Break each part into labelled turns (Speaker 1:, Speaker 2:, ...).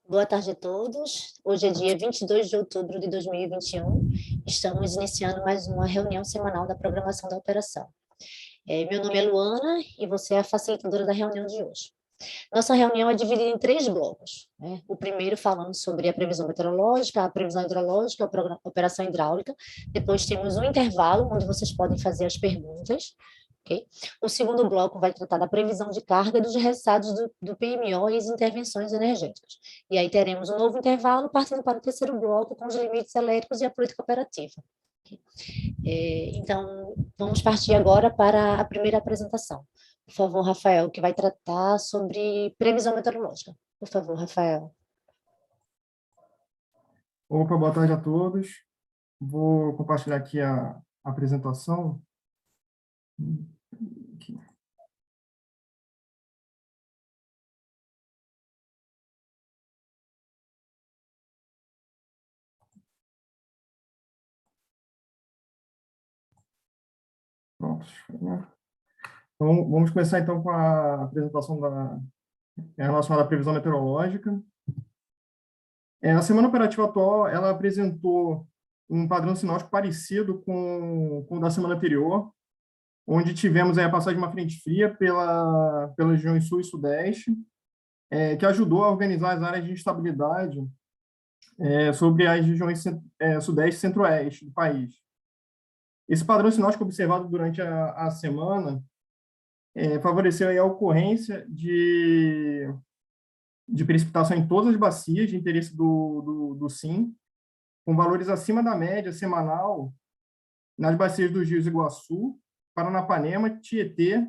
Speaker 1: Boa tarde a todos. Hoje é dia 22 de outubro de 2021. Estamos iniciando mais uma reunião semanal da programação da operação. Meu nome é Luana e você é a facilitadora da reunião de hoje. Nossa reunião é dividida em 3 blocos, né? O primeiro falando sobre a previsão meteorológica, a previsão hidrológica, a operação hidráulica. Depois temos um intervalo, onde vocês podem fazer as perguntas. Okay? O segundo bloco vai tratar da previsão de carga e dos ressaltos do PMO e as intervenções energéticas. E aí teremos um novo intervalo, partindo para o terceiro bloco, com os limites elétricos e a política operativa. Okay? Então, vamos partir agora para a primeira apresentação. Por favor, Rafael, que vai tratar sobre previsão meteorológica. Por favor, Rafael.
Speaker 2: Opa, boa tarde a todos. Vou compartilhar aqui a apresentação. Aqui. Pronto. Então, vamos começar então com a apresentação relacionada à previsão meteorológica. A semana operativa atual, ela apresentou um padrão sinótico parecido com o da semana anterior, onde tivemos aí a passagem de uma frente fria pelas regiões sul e sudeste, que ajudou a organizar as áreas de instabilidade sobre as regiões sudeste e centro-oeste do país. Esse padrão sinótico observado durante a semana favoreceu aí a ocorrência de precipitação em todas as bacias de interesse do SIM, com valores acima da média semanal nas bacias dos rios Iguaçu, Paranapanema, Tietê,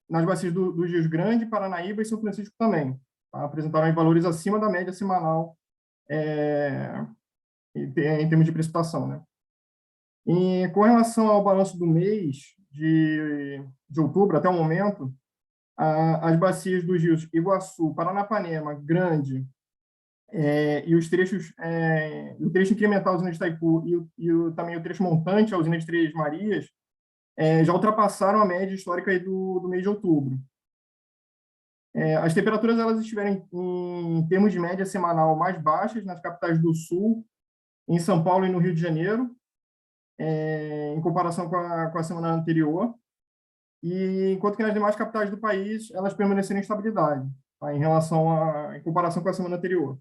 Speaker 2: nas bacias dos rios Grande, Paranaíba e São Francisco também. Tá? Apresentaram aí valores acima da média semanal em termos de precipitação, né? E com relação ao balanço do mês de outubro até o momento, as bacias dos rios Iguaçu, Paranapanema, Grande, e os trechos, o trecho incremental à usina de Itaipu também o trecho montante à usina de Três Marias, já ultrapassaram a média histórica aí do mês de outubro. As temperaturas elas estiveram em termos de média semanal mais baixas nas capitais do Sul, em São Paulo e no Rio de Janeiro, em comparação com a semana anterior, e enquanto que nas demais capitais do país elas permaneceram em estabilidade, tá, em comparação com a semana anterior.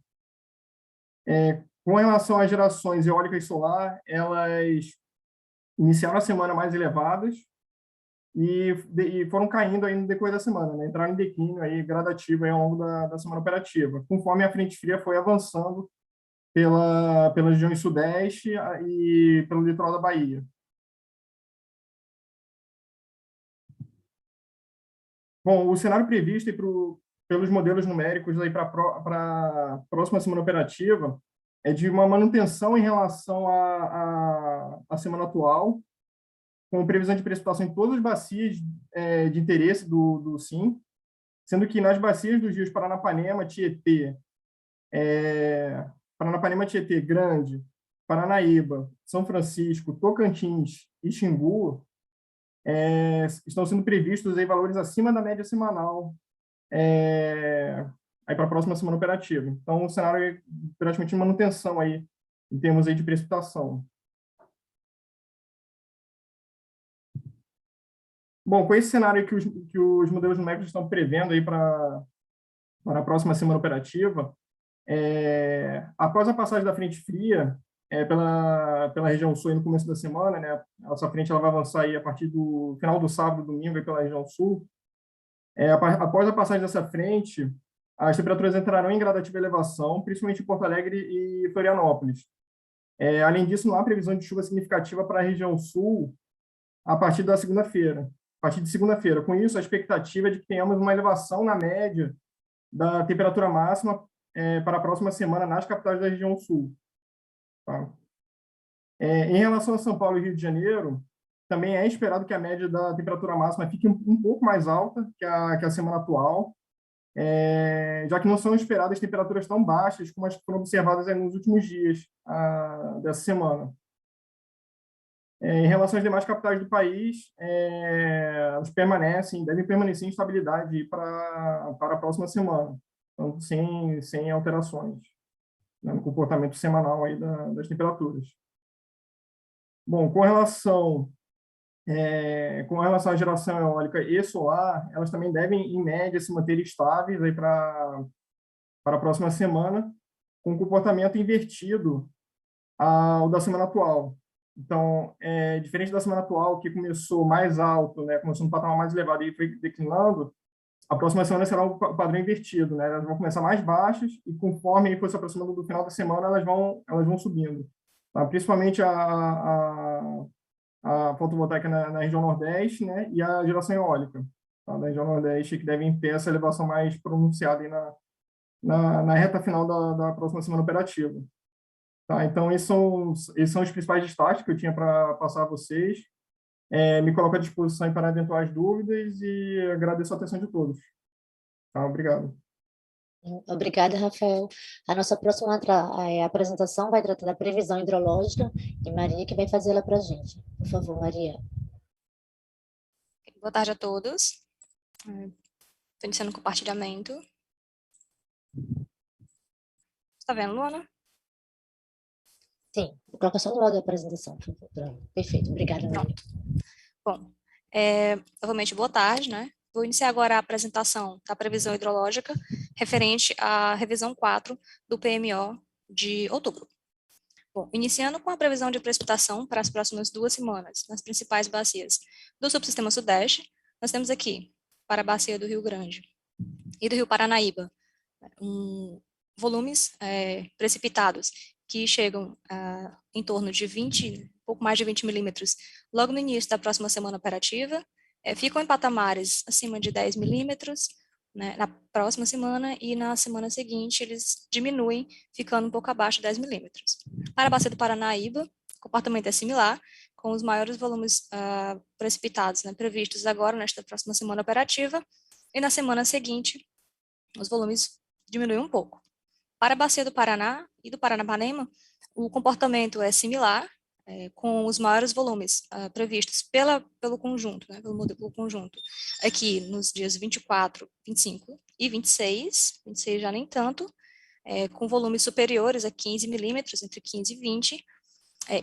Speaker 2: Com relação às gerações eólica e solar, elas iniciaram a semana mais elevadas e foram caindo aí no decorrer da semana, né? Entraram em declínio aí gradativo aí ao longo da semana operativa, conforme a frente fria foi avançando pela região sudeste e pelo litoral da Bahia. Bom, o cenário previsto pelos modelos numéricos para a próxima semana operativa é de uma manutenção em relação à semana atual, com previsão de precipitação em todas as bacias de interesse do SIM, sendo que nas bacias dos rios Paranapanema, Tietê, Grande, Paranaíba, São Francisco, Tocantins e Xingu, estão sendo previstos aí valores acima da média semanal aí para a próxima semana operativa. Então, o cenário é praticamente de manutenção aí, em termos aí de precipitação. Bom, com esse cenário que os modelos numéricos estão prevendo aí para a próxima semana operativa, após a passagem da frente fria pela região sul no começo da semana, né, essa frente ela vai avançar aí a partir do final do sábado, domingo, aí pela região sul. Após a passagem dessa frente, as temperaturas entrarão em gradativa elevação, principalmente em Porto Alegre e Florianópolis. Além disso, não há previsão de chuva significativa para a região sul a partir da segunda-feira. A partir de segunda-feira. Com isso, a expectativa é de que tenhamos uma elevação na média da temperatura máxima para a próxima semana nas capitais da região sul. Tá? Em relação a São Paulo e Rio de Janeiro, também é esperado que a média da temperatura máxima fique um pouco mais alta que a semana atual, já que não são esperadas temperaturas tão baixas como as que foram observadas nos últimos dias dessa semana. Em relação às demais capitais do país, elas devem permanecer em estabilidade para a próxima semana. então, sem alterações, né, no comportamento semanal aí das temperaturas. Bom, com relação à geração eólica e solar, elas também devem, em média, se manter estáveis aí para a próxima semana, com um comportamento invertido ao da semana atual. Então, diferente da semana atual, que começou mais alto, né, começou no patamar mais elevado e foi declinando, a próxima semana será o padrão invertido, né? Elas vão começar mais baixas e conforme aí for se aproximando do final da semana, elas vão subindo. Tá? Principalmente a fotovoltaica na região Nordeste, né? E a geração eólica, tá? Na região Nordeste, que devem ter essa elevação mais pronunciada aí na reta final da próxima semana operativa. Tá? Então, esses são os principais destaques que eu tinha para passar a vocês. Me coloco à disposição para eventuais dúvidas e agradeço a atenção de todos. Tá? Obrigado.
Speaker 1: Obrigada, Rafael. A nossa próxima apresentação vai tratar da previsão hidrológica e Maria que vai fazê-la para a gente. Por favor, Maria.
Speaker 3: Boa tarde a todos. Estou iniciando o compartilhamento. Está vendo, Luana?
Speaker 1: Sim, colocação do lado da apresentação, por favor. Perfeito, obrigada, Maria.
Speaker 3: Bom, novamente, boa tarde, né? Vou iniciar agora a apresentação da previsão hidrológica referente à revisão 4 do PMO de outubro. Bom, iniciando com a previsão de precipitação para as próximas 2 semanas, nas principais bacias do subsistema Sudeste, nós temos aqui, para a bacia do Rio Grande e do Rio Paranaíba, volumes precipitados que chegam em torno de pouco mais de 20 milímetros logo no início da próxima semana operativa, ficam em patamares acima de 10 milímetros, né, na próxima semana, e na semana seguinte eles diminuem, ficando um pouco abaixo de 10 milímetros. Para a bacia do Paranaíba, o comportamento é similar, com os maiores volumes precipitados, né, previstos agora nesta próxima semana operativa, e na semana seguinte os volumes diminuem um pouco. Para a bacia do Paraná e do Paranapanema, o comportamento é similar, com os maiores volumes previstos pelo conjunto, né, pelo modelo conjunto, aqui nos dias 24, 25 e 26 já nem tanto, com volumes superiores a 15 milímetros, entre 15 e 20,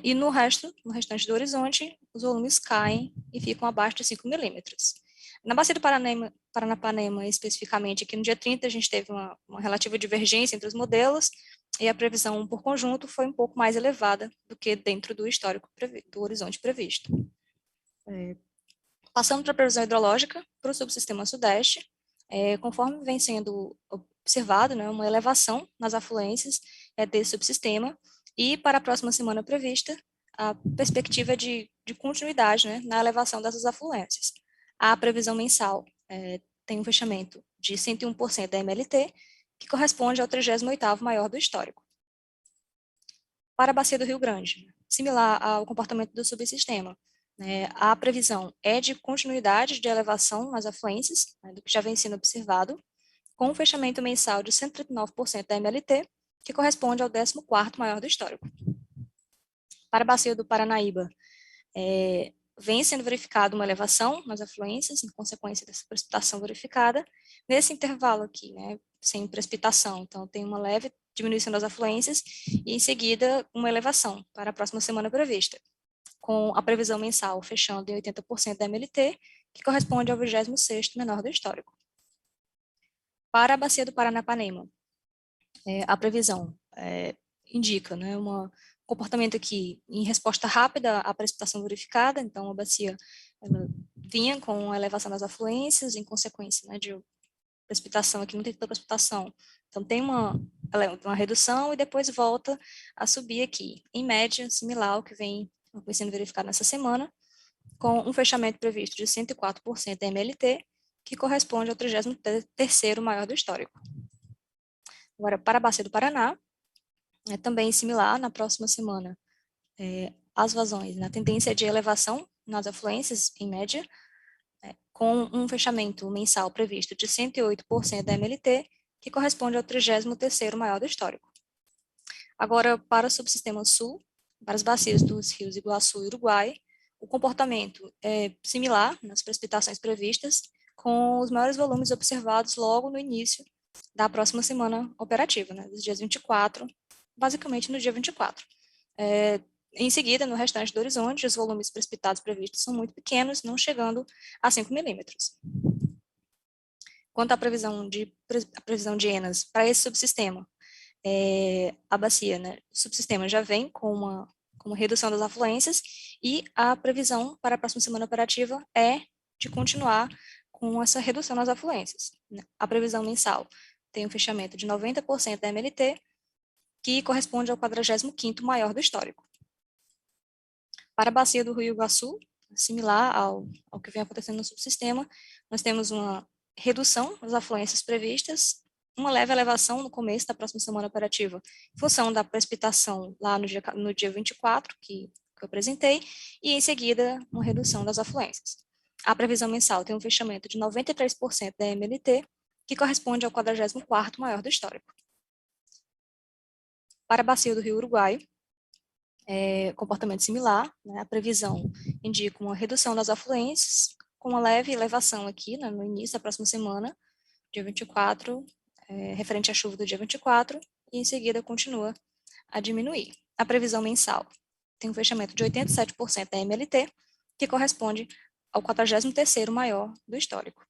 Speaker 3: e no restante do horizonte, os volumes caem e ficam abaixo de 5 milímetros. Na bacia do Paranapanema, especificamente, aqui no dia 30, a gente teve uma relativa divergência entre os modelos, e a previsão por conjunto foi um pouco mais elevada do que dentro do histórico do horizonte previsto. Passando para a previsão hidrológica para o subsistema Sudeste, conforme vem sendo observado, né, uma elevação nas afluências desse subsistema, e para a próxima semana prevista, a perspectiva de continuidade, né, na elevação dessas afluências. A previsão mensal tem um fechamento de 101% da MLT, que corresponde ao 38º maior do histórico. Para a bacia do Rio Grande, similar ao comportamento do subsistema, a previsão é de continuidade de elevação nas afluências, né, do que já vem sendo observado, com um fechamento mensal de 139% da MLT, que corresponde ao 14º maior do histórico. Para a bacia do Paranaíba, vem sendo verificada uma elevação nas afluências, em consequência dessa precipitação verificada, nesse intervalo aqui, né, sem precipitação. Então, tem uma leve diminuição das afluências e, em seguida, uma elevação para a próxima semana prevista, com a previsão mensal fechando em 80% da MLT, que corresponde ao 26º menor do histórico. Para a bacia do Paranapanema, a previsão indica, né, comportamento aqui em resposta rápida à precipitação verificada, então a bacia ela vinha com a elevação das afluências, em consequência, né, de precipitação, aqui não tem tanta precipitação, então tem uma redução e depois volta a subir aqui, em média, similar ao que vem sendo verificado nessa semana, com um fechamento previsto de 104% da MLT, que corresponde ao 33º maior do histórico. Agora, para a bacia do Paraná, também similar, na próxima semana, as vazões, na tendência de elevação nas afluências, em média, com um fechamento mensal previsto de 108% da MLT, que corresponde ao 33º maior do histórico. Agora, para o subsistema sul, para as bacias dos rios Iguaçu e Uruguai, o comportamento é similar nas precipitações previstas, com os maiores volumes observados logo no início da próxima semana operativa, né, dos dias 24, basicamente no dia 24. Em seguida, no restante do horizonte, os volumes precipitados previstos são muito pequenos, não chegando a 5 milímetros. Quanto à previsão de ENAs para esse subsistema, a bacia, né, o subsistema já vem com uma redução das afluências e a previsão para a próxima semana operativa é de continuar com essa redução nas afluências, né. A previsão mensal tem um fechamento de 90% da MLT, que corresponde ao 45º maior do histórico. Para a bacia do Rio Iguaçu, similar ao que vem acontecendo no subsistema, nós temos uma redução das afluências previstas, uma leve elevação no começo da próxima semana operativa, em função da precipitação lá no dia 24, que eu apresentei, e em seguida uma redução das afluências. A previsão mensal tem um fechamento de 93% da MLT, que corresponde ao 44º maior do histórico. Para a bacia do Rio Uruguai, comportamento similar, né, a previsão indica uma redução das afluências, com uma leve elevação aqui, né, no início da próxima semana, dia 24, referente à chuva do dia 24, e em seguida continua a diminuir. A previsão mensal tem um fechamento de 87% da MLT, que corresponde ao 43º maior do histórico.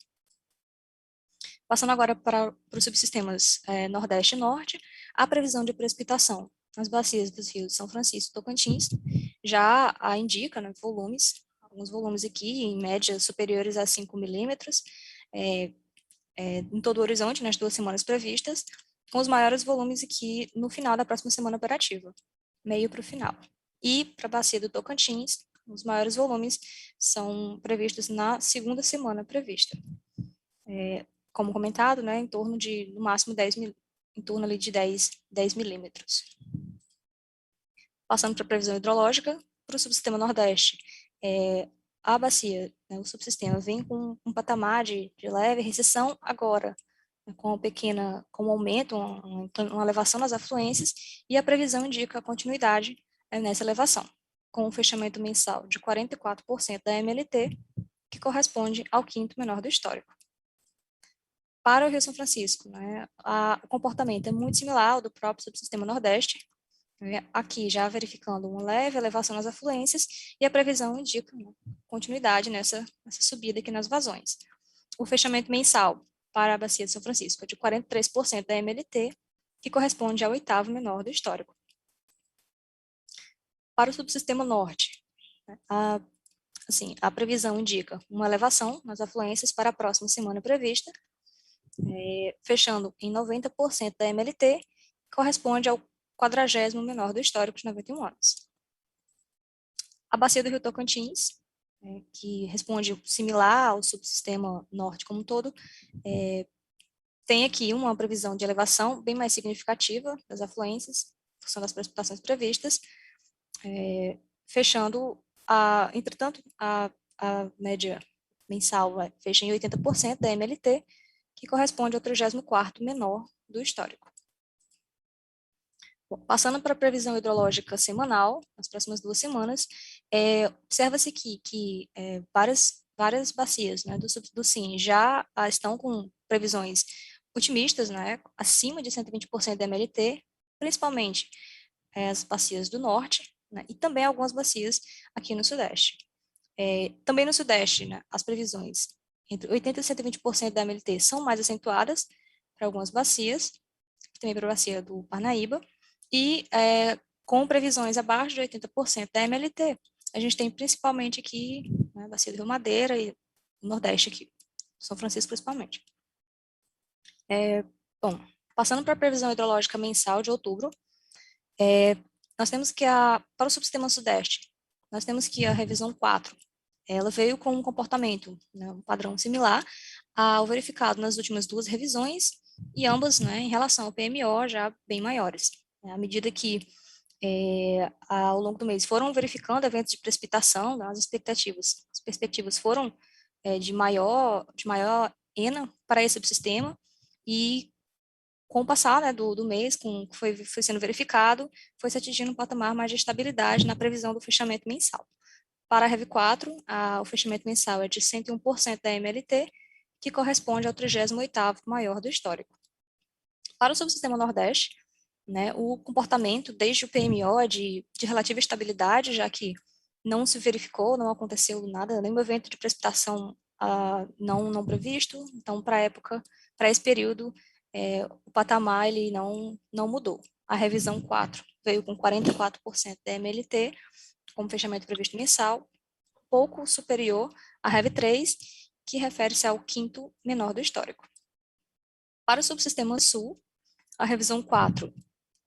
Speaker 3: Passando agora para os subsistemas Nordeste e Norte, a previsão de precipitação nas bacias dos rios São Francisco e Tocantins já indica, né, alguns volumes aqui, em média, superiores a 5 milímetros, em todo o horizonte, nas 2 semanas previstas, com os maiores volumes aqui no final da próxima semana operativa, meio para o final. E para a bacia do Tocantins, os maiores volumes são previstos na segunda semana prevista. Como comentado, né, em torno de, no máximo, em torno ali de 10 milímetros. Passando para a previsão hidrológica, para o subsistema Nordeste, a bacia, né, o subsistema vem com um patamar de leve recessão agora, né, com um aumento, uma elevação nas afluências, e a previsão indica a continuidade nessa elevação, com um fechamento mensal de 44% da MLT, que corresponde ao 5º menor do histórico. Para o Rio São Francisco, né, o comportamento é muito similar ao do próprio subsistema Nordeste, aqui já verificando uma leve elevação nas afluências, e a previsão indica, né, continuidade nessa subida aqui nas vazões. O fechamento mensal para a bacia de São Francisco é de 43% da MLT, que corresponde ao 8º menor do histórico. Para o subsistema Norte, né, a previsão indica uma elevação nas afluências para a próxima semana prevista, fechando em 90% da MLT, que corresponde ao 40º menor do histórico de 91 anos. A bacia do Rio Tocantins, que responde similar ao subsistema Norte como um todo, tem aqui uma previsão de elevação bem mais significativa das afluências, em função das precipitações previstas, fechando, entretanto, a média mensal fecha em 80% da MLT, que corresponde ao 34º menor do histórico. Bom, passando para a previsão hidrológica semanal, nas próximas 2 semanas, observa-se que várias bacias, né, do SIN já estão com previsões otimistas, né, acima de 120% da MLT, principalmente as bacias do Norte, né, e também algumas bacias aqui no Sudeste. Também no Sudeste, né, as previsões entre 80% e 120% da MLT são mais acentuadas para algumas bacias, também para a bacia do Parnaíba, e com previsões abaixo de 80% da MLT. A gente tem principalmente aqui, né, a bacia do Rio Madeira e o Nordeste aqui, São Francisco principalmente. Bom, passando para a previsão hidrológica mensal de outubro, nós temos que para o subsistema Sudeste, nós temos que a revisão 4, ela veio com um comportamento, né, um padrão similar ao verificado nas últimas 2 revisões, e ambas, né, em relação ao PMO já bem maiores. À medida que ao longo do mês foram verificando eventos de precipitação, né, as perspectivas foram de maior ENA para esse subsistema, e com o passar, né, do mês, com o que foi sendo verificado, foi se atingindo um patamar mais de estabilidade na previsão do fechamento mensal. Para a REV 4, o fechamento mensal é de 101% da MLT, que corresponde ao 38º maior do histórico. Para o subsistema Nordeste, né, o comportamento desde o PMO é de relativa estabilidade, já que não se verificou, não aconteceu nada, nenhum evento de precipitação não previsto, então para esse período, o patamar ele não mudou. A revisão 4 veio com 44% da MLT, como fechamento previsto mensal, pouco superior à REV 3, que refere-se ao quinto menor do histórico. Para o subsistema Sul, a revisão 4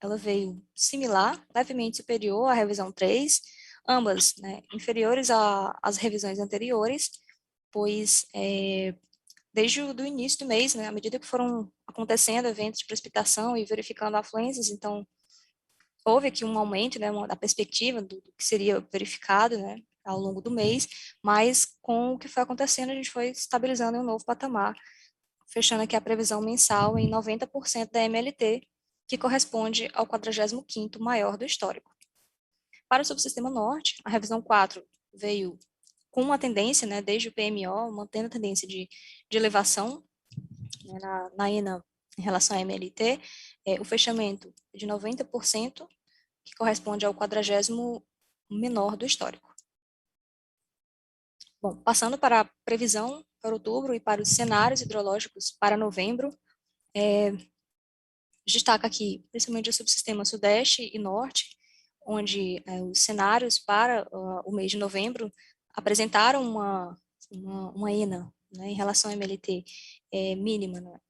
Speaker 3: ela veio similar, levemente superior à revisão 3, ambas, né, inferiores às revisões anteriores, pois desde o início do mês, né, à medida que foram acontecendo eventos de precipitação e verificando afluências, então houve aqui um aumento, né, da perspectiva do que seria verificado, né, ao longo do mês, mas com o que foi acontecendo, a gente foi estabilizando em um novo patamar, fechando aqui a previsão mensal em 90% da MLT, que corresponde ao 45º maior do histórico. Para o subsistema norte, a revisão 4 veio com uma tendência, né, desde o PMO, mantendo a tendência de elevação, né, na ENA em relação à MLT, o fechamento de 90%, que corresponde ao 40º menor do histórico. Bom, passando para a previsão para outubro e para os cenários hidrológicos para novembro, destaca aqui principalmente o subsistema sudeste e norte, onde os cenários para o mês de novembro apresentaram uma ENA, né, em relação à MLT mínima, né,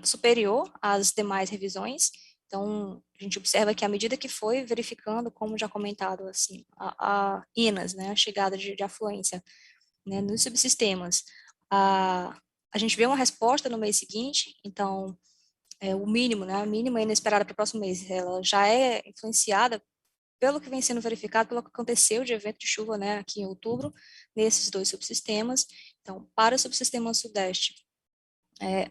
Speaker 3: superior às demais revisões. Então, a gente observa que à medida que foi verificando, como já comentado, assim, a INAS, né, a chegada de afluência, né, nos subsistemas, a gente vê uma resposta no mês seguinte, então, o mínimo, né, a mínima inesperada para o próximo mês, ela já é influenciada pelo que vem sendo verificado, pelo que aconteceu de evento de chuva, né, aqui em outubro, nesses dois subsistemas. Então, para o subsistema sudeste,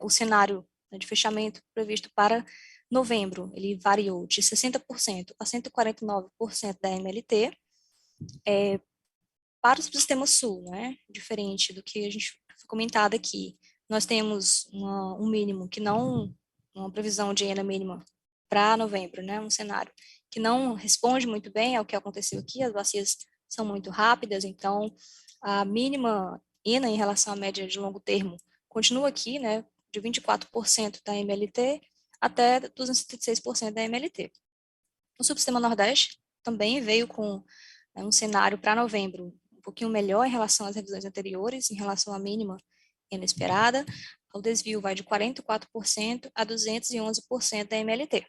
Speaker 3: o cenário, né, de fechamento previsto para novembro, ele variou de 60% a 149% da MLT. Para o subsistema sul, né, diferente do que a gente foi comentado aqui, nós temos um mínimo que não, uma previsão de ENA mínima para novembro, né, um cenário que não responde muito bem ao que aconteceu aqui, as bacias são muito rápidas, então a mínima ENA em relação à média de longo termo continua aqui, né, de 24% da MLT até 276% da MLT. O subsistema Nordeste também veio com um cenário para novembro um pouquinho melhor em relação às revisões anteriores, em relação à mínima inesperada. O desvio vai de 44% a 211% da MLT.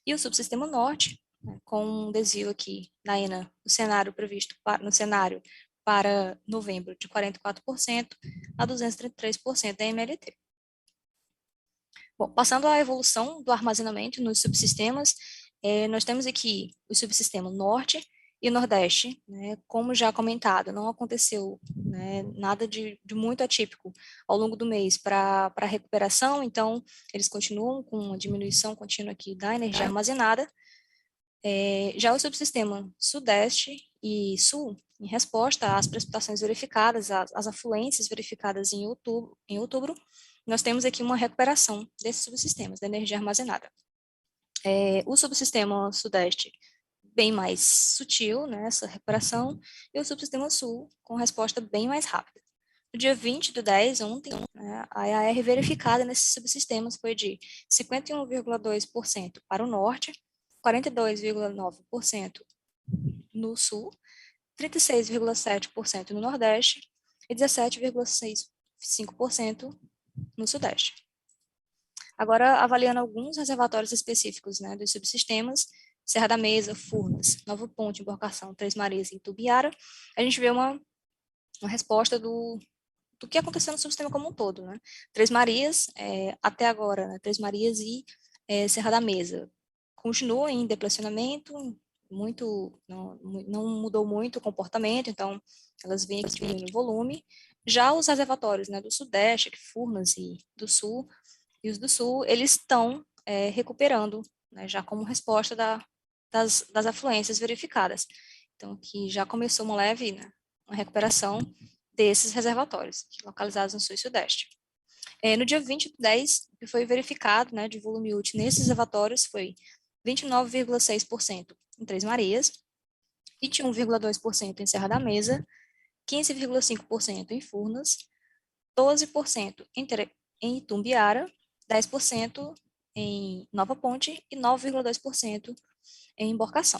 Speaker 3: E o subsistema Norte, né, com um desvio aqui na ENA, no cenário previsto no cenário para novembro de 44% a 233% da MLT. Bom, passando à evolução do armazenamento nos subsistemas, nós temos aqui o subsistema Norte e Nordeste, né, como já comentado, não aconteceu, né, nada de muito atípico ao longo do mês para a recuperação, então eles continuam com uma diminuição contínua aqui da energia armazenada. Já o subsistema Sudeste e Sul, em resposta às precipitações verificadas, às afluências verificadas em outubro, nós temos aqui uma recuperação desses subsistemas, da energia armazenada. O subsistema Sudeste, bem mais sutil, né, essa recuperação, e o subsistema Sul, com resposta bem mais rápida. No dia 20/10, ontem, né, a EAR verificada nesses subsistemas foi de 51,2% para o Norte, 42,9% no Sul, 36,7% no Nordeste e 17,65% no Sudeste. Agora, avaliando alguns reservatórios específicos, né, dos subsistemas, Serra da Mesa, Furnas, Novo Ponte, Embarcação, Três Marias e Itubiara, a gente vê uma resposta do que aconteceu no subsistema como um todo, né? Três Marias, até agora, né, Três Marias e Serra da Mesa continuam em depressionamento, não mudou muito o comportamento, então elas vêm aqui diminuindo o volume. Já os reservatórios, né, do Sudeste, Furnas e do Sul, os do Sul, eles estão recuperando, né, já como resposta das afluências verificadas. Então, aqui já começou uma leve, né, uma recuperação desses reservatórios, localizados no Sul e Sudeste. No dia 20/10, o que foi verificado, né, de volume útil nesses reservatórios foi 29,6% em Três Marias, 21,2% em Serra da Mesa, 15,5% em Furnas, 12% em Itumbiara, 10% em Nova Ponte e 9,2% em Emborcação.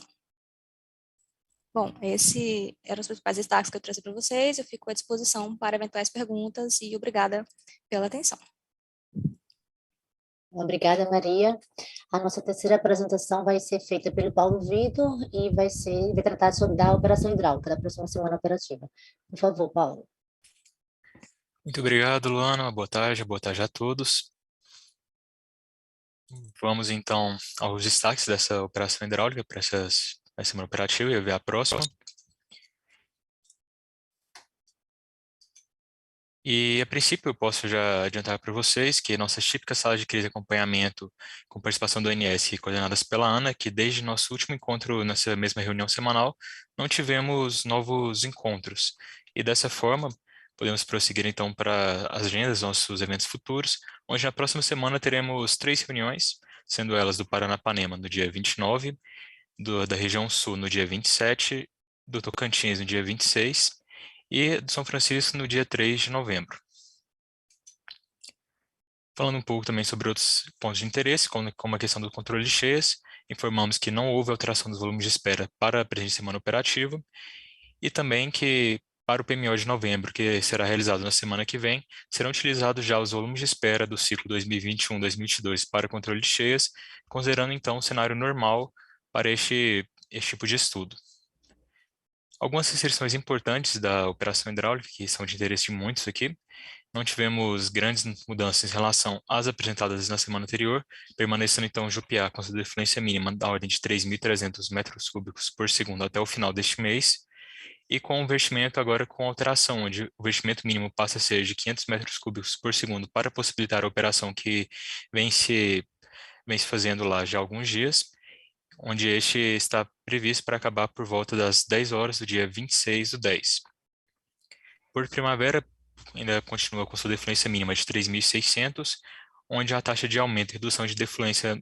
Speaker 3: Bom, esses eram os principais destaques que eu trouxe para vocês. Eu fico à disposição para eventuais perguntas e obrigada pela atenção.
Speaker 1: Obrigada, Maria. A nossa terceira apresentação vai ser feita pelo Paulo Vitor e vai tratar sobre a operação hidráulica da próxima semana operativa. Por favor, Paulo.
Speaker 4: Muito obrigado, Luana. Boa tarde a todos. Vamos, então, aos destaques dessa operação hidráulica para essa semana operativa e ver a próxima. E, a princípio, eu posso já adiantar para vocês que nossas típicas salas de crise de acompanhamento com participação do ONS coordenadas pela Ana, que desde nosso último encontro nessa mesma reunião semanal, não tivemos novos encontros. E, dessa forma, podemos prosseguir, então, para as agendas dos nossos eventos futuros, onde na próxima semana teremos 3 reuniões, sendo elas do Paranapanema no dia 29, da região Sul no dia 27, do Tocantins no dia 26, e de São Francisco no dia 3 de novembro. Falando um pouco também sobre outros pontos de interesse, como a questão do controle de cheias, informamos que não houve alteração dos volumes de espera para a presente semana operativa, e também que para o PMO de novembro, que será realizado na semana que vem, serão utilizados já os volumes de espera do ciclo 2021-2022 para controle de cheias, considerando então o cenário normal para este tipo de estudo. Algumas restrições importantes da operação hidráulica, que são de interesse de muitos aqui. Não tivemos grandes mudanças em relação às apresentadas na semana anterior, permanecendo então Jupiá com sua defluência mínima da ordem de 3.300 metros cúbicos por segundo até o final deste mês, e com o vertimento agora com alteração, onde o vertimento mínimo passa a ser de 500 metros cúbicos por segundo para possibilitar a operação que vem se fazendo lá já há alguns dias, onde este está previsto para acabar por volta das 10 horas do dia 26/10. Por primavera, ainda continua com sua defluência mínima de 3.600, onde a taxa de aumento e redução de defluência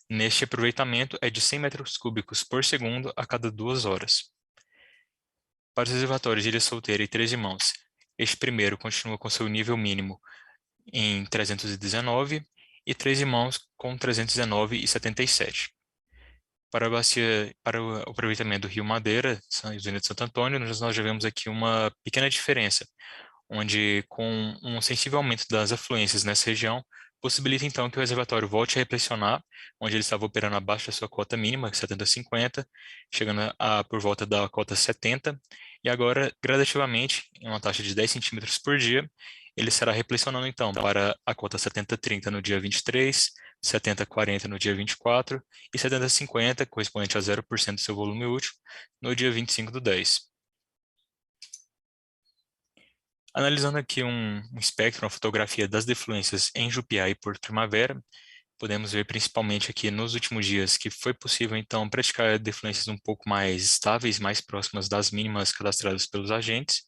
Speaker 4: neste aproveitamento é de 100 metros cúbicos por segundo a cada 2 horas. Para os reservatórios de Ilha Solteira e Três Irmãos, este primeiro continua com seu nível mínimo em 319 e Três Irmãos com 319,77. Para o aproveitamento do Rio Madeira, Usina de Santo Antônio, nós já vemos aqui uma pequena diferença, onde com um sensível aumento das afluências nessa região, possibilita então que o reservatório volte a repressionar, onde ele estava operando abaixo da sua cota mínima, 70-50, chegando por volta da cota 70, e agora, gradativamente, em uma taxa de 10 centímetros por dia, ele será repressionando então para a cota 70-30 no dia 23, 70-40 no dia 24 e 70-50, correspondente a 0% do seu volume útil, no dia 25/10. Analisando aqui um espectro, uma fotografia das defluências em Jupiá e Porto Primavera, podemos ver principalmente aqui nos últimos dias que foi possível então praticar defluências um pouco mais estáveis, mais próximas das mínimas cadastradas pelos agentes,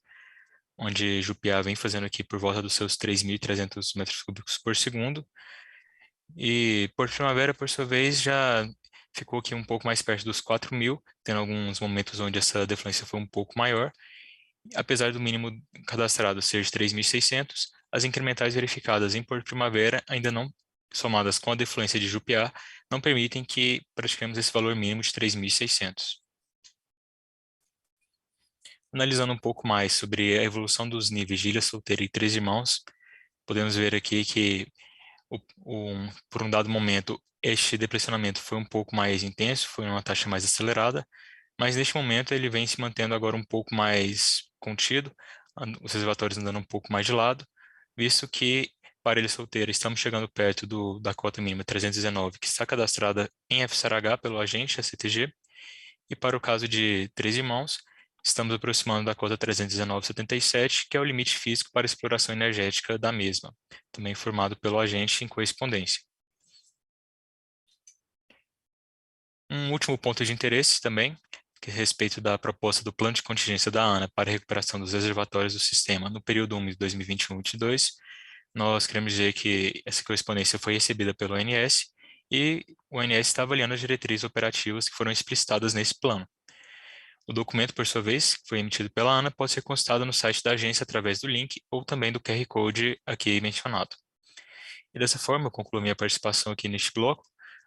Speaker 4: onde Jupiá vem fazendo aqui por volta dos seus 3.300 metros cúbicos por segundo, e Porto Primavera, por sua vez, já ficou aqui um pouco mais perto dos 4.000, tendo alguns momentos onde essa defluência foi um pouco maior. Apesar do mínimo cadastrado ser de 3.600, as incrementais verificadas em Porto Primavera, ainda não somadas com a defluência de Jupiá, não permitem que pratiquemos esse valor mínimo de 3.600. Analisando um pouco mais sobre a evolução dos níveis de Ilha Solteira e Três Irmãos, podemos ver aqui que, por um dado momento, este depressionamento foi um pouco mais intenso, foi uma taxa mais acelerada, mas neste momento ele vem se mantendo agora um pouco mais contido, os reservatórios andando um pouco mais de lado, visto que para Ilha Solteira estamos chegando perto da cota mínima 319, que está cadastrada em FSRH pelo agente, a CTG, e para o caso de Três Irmãos, estamos aproximando da cota 319,77, que é o limite físico para exploração energética da mesma, também informado pelo agente em correspondência. Um último ponto de interesse também, que é a respeito da proposta do plano de contingência da ANA para a recuperação dos reservatórios do sistema no período úmido 2021-2022, nós queremos dizer que essa correspondência foi recebida pelo ONS e o ONS está avaliando as diretrizes operativas que foram explicitadas nesse plano. O documento, por sua vez, que foi emitido pela ANA, pode ser consultado no site da agência através do link ou também do QR Code aqui mencionado. E dessa forma, eu concluo minha participação aqui neste bloco.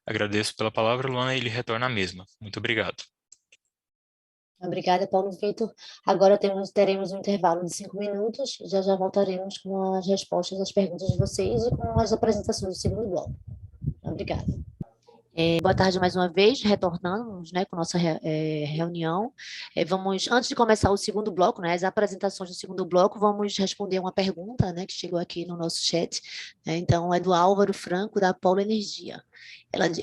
Speaker 4: Agradeço pela palavra, Luana, e lhe retorno a mesma. Muito obrigado.
Speaker 1: Obrigada, Paulo Vitor. Agora teremos um intervalo de 5 minutos. Já já voltaremos com as respostas às perguntas de vocês e com as apresentações do segundo bloco. Obrigada. Boa tarde mais uma vez, retornamos, né, com nossa reunião. Antes de começar o segundo bloco, né, as apresentações do segundo bloco, vamos responder uma pergunta, né, que chegou aqui no nosso chat, né, então é do Álvaro Franco, da Polo Energia.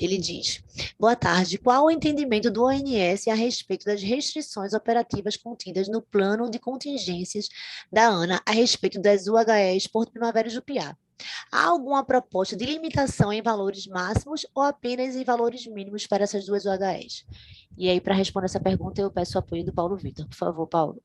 Speaker 1: Ele diz: boa tarde, qual o entendimento do ONS a respeito das restrições operativas contidas no plano de contingências da ANA a respeito das UHEs Porto Primavera e Jupiá? Há alguma proposta de limitação em valores máximos ou apenas em valores mínimos para essas duas UHEs? E aí, para responder essa pergunta, eu peço o apoio do Paulo Vitor. Por favor, Paulo.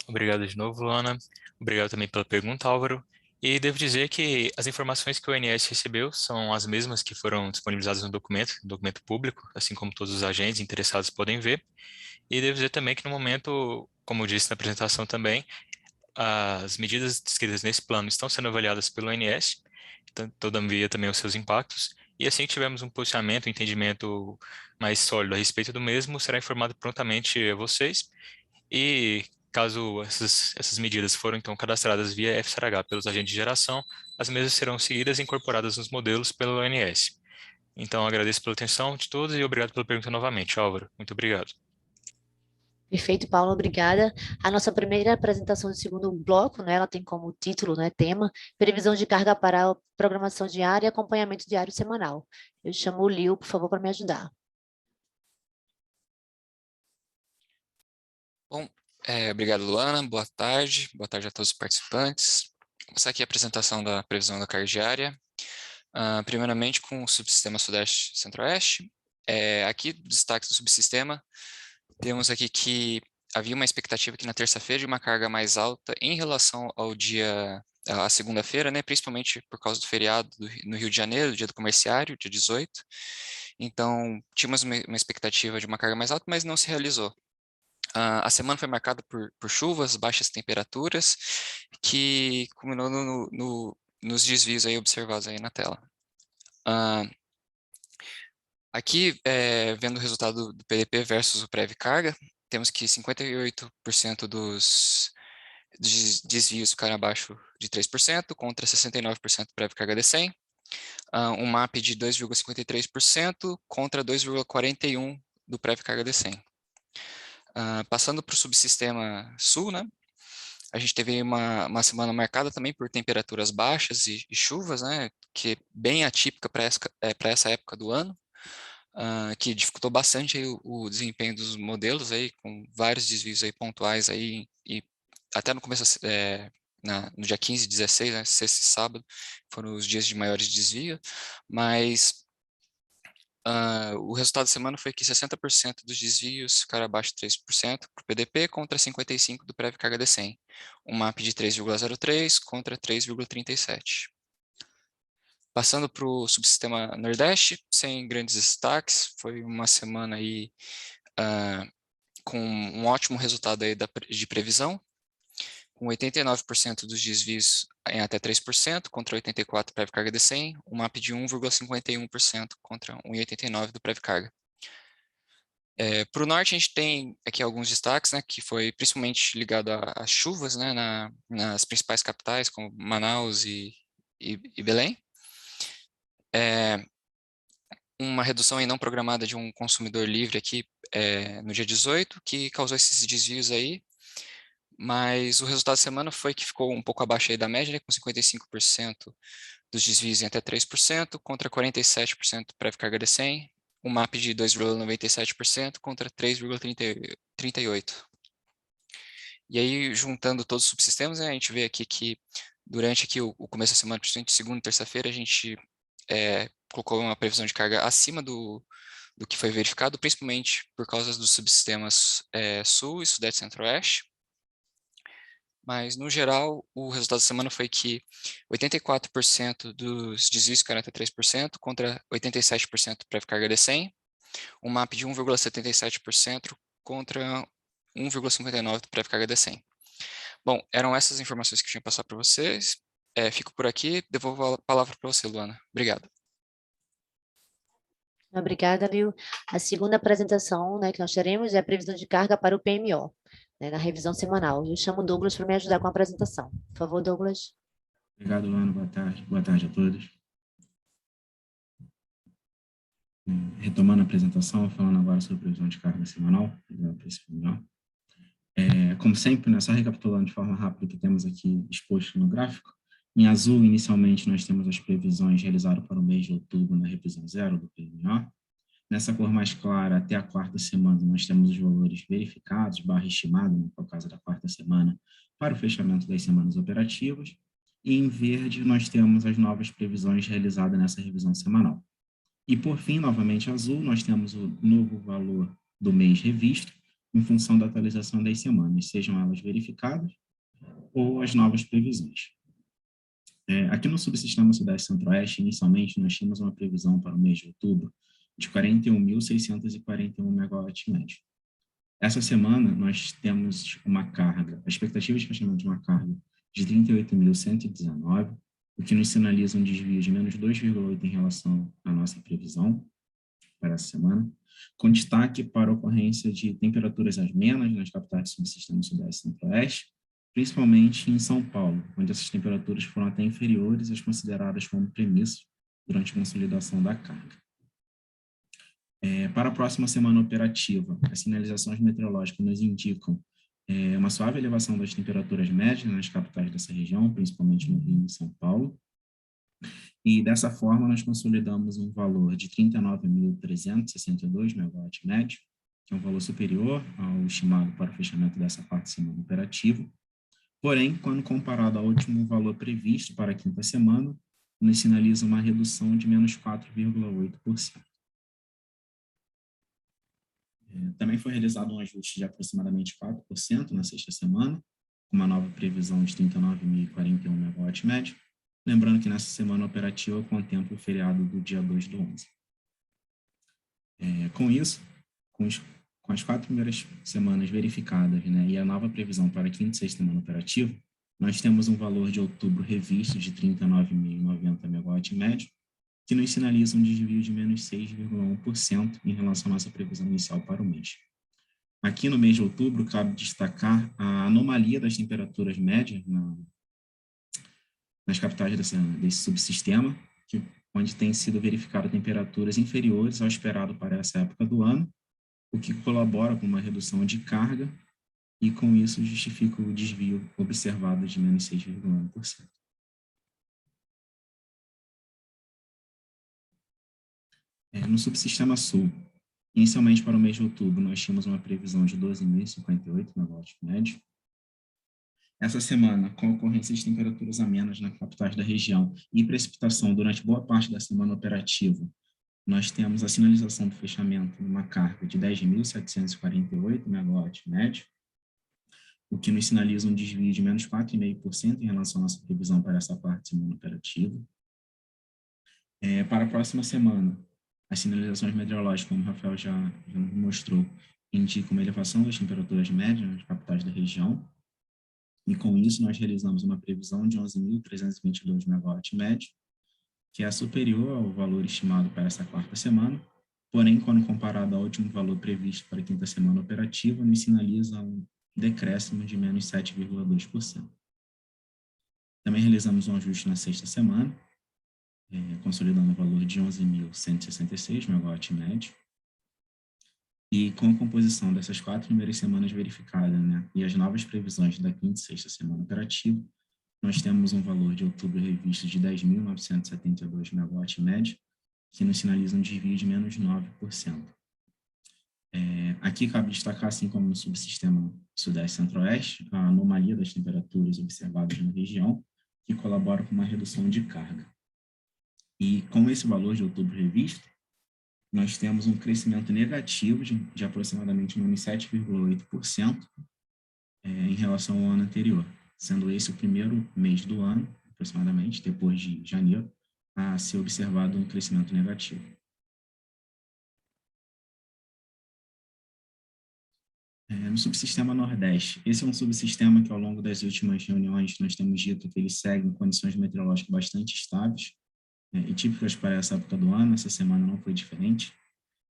Speaker 4: Obrigado de novo, Luana. Obrigado também pela pergunta, Álvaro. E devo dizer que as informações que o ONS recebeu são as mesmas que foram disponibilizadas no documento público, assim como todos os agentes interessados podem ver. E devo dizer também que no momento, como eu disse na apresentação também, as medidas descritas nesse plano estão sendo avaliadas pelo ONS, todavia também os seus impactos, e assim que tivermos um posicionamento, um entendimento mais sólido a respeito do mesmo, será informado prontamente a vocês, e caso essas medidas forem então cadastradas via FSRH pelos agentes de geração, as mesmas serão seguidas e incorporadas nos modelos pelo ONS. Então, agradeço pela atenção de todos e obrigado pela pergunta novamente, Álvaro. Muito obrigado.
Speaker 1: Perfeito, Paulo, obrigada. A nossa primeira apresentação do segundo bloco, né, ela tem como título, né, tema, previsão de carga para a programação diária e acompanhamento diário semanal. Eu chamo o Lio, por favor, para me ajudar.
Speaker 5: Bom, obrigado, Luana. Boa tarde a todos os participantes. Vou começar aqui a apresentação da previsão da carga diária. Primeiramente com o subsistema Sudeste Centro-Oeste. Aqui, destaque do subsistema, temos aqui que havia uma expectativa aqui na terça-feira de uma carga mais alta em relação ao à segunda-feira, né, principalmente por causa do feriado no Rio de Janeiro, dia do comerciário, dia 18. Então, tínhamos uma expectativa de uma carga mais alta, mas não se realizou. A semana foi marcada por chuvas, baixas temperaturas, que culminou nos desvios aí observados aí na tela. Aqui, vendo o resultado do PDP versus o prévio carga, temos que 58% dos desvios ficaram abaixo de 3%, contra 69% do prévio carga de 100. Um MAP de 2,53% contra 2,41% do prévio carga de 100. Passando para o subsistema sul, né, a gente teve uma semana marcada também por temperaturas baixas e chuvas, né, que é bem atípica para essa época do ano, que dificultou bastante aí o desempenho dos modelos, aí, com vários desvios aí pontuais, aí, e até no começo, no dia 15 e 16, né, sexta e sábado, foram os dias de maiores desvios, mas o resultado da semana foi que 60% dos desvios ficaram abaixo de 3% para o PDP contra 55% do prévio carga de 100. Um MAP de 3,03 contra 3,37. Passando para o subsistema Nordeste, sem grandes destaques, foi uma semana aí com um ótimo resultado aí de previsão, com 89% dos desvios em até 3%, contra 84% prévio carga de 100, um MAP de 1,51% contra 1,89% do prévio carga. Para o norte, a gente tem aqui alguns destaques, né, que foi principalmente ligado às chuvas, né, nas principais capitais, como Manaus e Belém. Uma redução aí não programada de um consumidor livre aqui no dia 18, que causou esses desvios aí, mas o resultado da semana foi que ficou um pouco abaixo aí da média, né, com 55% dos desvios em até 3%, contra 47% prévio carga de 100, um MAP de 2,97% contra 3,38%. E aí, juntando todos os subsistemas, né, a gente vê aqui que durante aqui o começo da semana, principalmente segunda e terça-feira, a gente colocou uma previsão de carga acima do que foi verificado, principalmente por causa dos subsistemas Sul e Sudeste Centro-Oeste. mas, no geral, o resultado da semana foi que 84% dos desvios ficaram até 3% contra 87% prévia carga de 100, um MAP de 1,77% contra 1,59% do prévia carga de 100. Bom, eram essas informações que eu tinha que passar para vocês. Fico por aqui, devolvo a palavra para você, Luana. Obrigado.
Speaker 1: Obrigada, Lil. A segunda apresentação, né, que nós teremos é a previsão de carga para o PMO, né, na revisão semanal. Eu chamo o Douglas para me ajudar com a apresentação. Por favor, Douglas.
Speaker 6: Obrigado, Luana. Boa tarde. Boa tarde a todos. Retomando a apresentação, falando agora sobre a previsão de carga semanal, para esse PMO. Como sempre, né, só recapitulando de forma rápida o que temos aqui exposto no gráfico. Em azul, inicialmente, nós temos as previsões realizadas para o mês de outubro na revisão 0 do PMO. Nessa cor mais clara, até a quarta semana, nós temos os valores verificados, /estimado, né, por causa da quarta semana, para o fechamento das semanas operativas. E em verde, nós temos as novas previsões realizadas nessa revisão semanal. E, por fim, novamente azul, nós temos o novo valor do mês revisto, em função da atualização das semanas, sejam elas verificadas ou as novas previsões. Aqui no subsistema Sudeste Centro-Oeste, inicialmente, nós tínhamos uma previsão para o mês de outubro de 41.641 MW médio. Essa semana, nós temos uma carga, a expectativa de fechamento de uma carga de 38.119, o que nos sinaliza um desvio de menos 2,8 em relação à nossa previsão para essa semana, com destaque para a ocorrência de temperaturas amenas nas capitais do subsistema Sudeste e Centro-Oeste, principalmente em São Paulo, onde essas temperaturas foram até inferiores às consideradas como premissa durante a consolidação da carga. Para a próxima semana operativa, as sinalizações meteorológicas nos indicam uma suave elevação das temperaturas médias nas capitais dessa região, principalmente no Rio e em São Paulo. E, dessa forma, nós consolidamos um valor de 39.362 MW médio, que é um valor superior ao estimado para o fechamento dessa quarta semana operativa. Porém, quando comparado ao último valor previsto para a quinta semana, nos sinaliza uma redução de menos 4,8%. Também foi realizado um ajuste de aproximadamente 4% na sexta semana, com uma nova previsão de 39.041 MW médio, lembrando que nessa semana operativa contempla o feriado do dia 2/11. Com isso, com as 4 primeiras semanas verificadas, né, e a nova previsão para a quinta e sexta semana operativa, nós temos um valor de outubro revisto de 39.090 MW médio, que nos sinaliza um desvio de menos 6,1% em relação à nossa previsão inicial para o mês. Aqui no mês de outubro, cabe destacar a anomalia das temperaturas médias nas capitais desse subsistema, onde tem sido verificado temperaturas inferiores ao esperado para essa época do ano, o que colabora com uma redução de carga e, com isso, justifica o desvio observado de menos 6,1%. No subsistema sul, inicialmente para o mês de outubro, nós tínhamos uma previsão de 12.058 MW médio. Essa semana, com a ocorrência de temperaturas amenas nas capitais da região e precipitação durante boa parte da semana operativa, nós temos a sinalização do fechamento numa carga de 10.748 MW médio, o que nos sinaliza um desvio de menos 4,5% em relação à nossa previsão para essa quarta semana operativa. Para a próxima semana, as sinalizações meteorológicas, como o Rafael já nos mostrou, indicam uma elevação das temperaturas médias nas capitais da região, e com isso nós realizamos uma previsão de 11.322 MW médio, que é superior ao valor estimado para essa quarta semana, porém, quando comparado ao último valor previsto para a quinta semana operativa, nos sinaliza um decréscimo de menos 7,2%. Também realizamos um ajuste na sexta semana, consolidando o valor de 11.166 MW médio, e com a composição dessas 4 primeiras semanas verificadas, né, e as novas previsões da quinta e sexta semana operativa, nós temos um valor de outubro revisto de 10.972 MW médio, que nos sinaliza um desvio de menos 9%. Aqui cabe destacar, assim como no subsistema Sudeste Centro-Oeste, a anomalia das temperaturas observadas na região, que colabora com uma redução de carga. E com esse valor de outubro revisto, nós temos um crescimento negativo de aproximadamente menos 7,8% em relação ao ano anterior, sendo esse o primeiro mês do ano, aproximadamente, depois de janeiro, a ser observado um crescimento negativo. No subsistema Nordeste, esse é um subsistema que ao longo das últimas reuniões nós temos dito que ele segue em condições meteorológicas bastante estáveis e típicas para essa época do ano. Essa semana não foi diferente.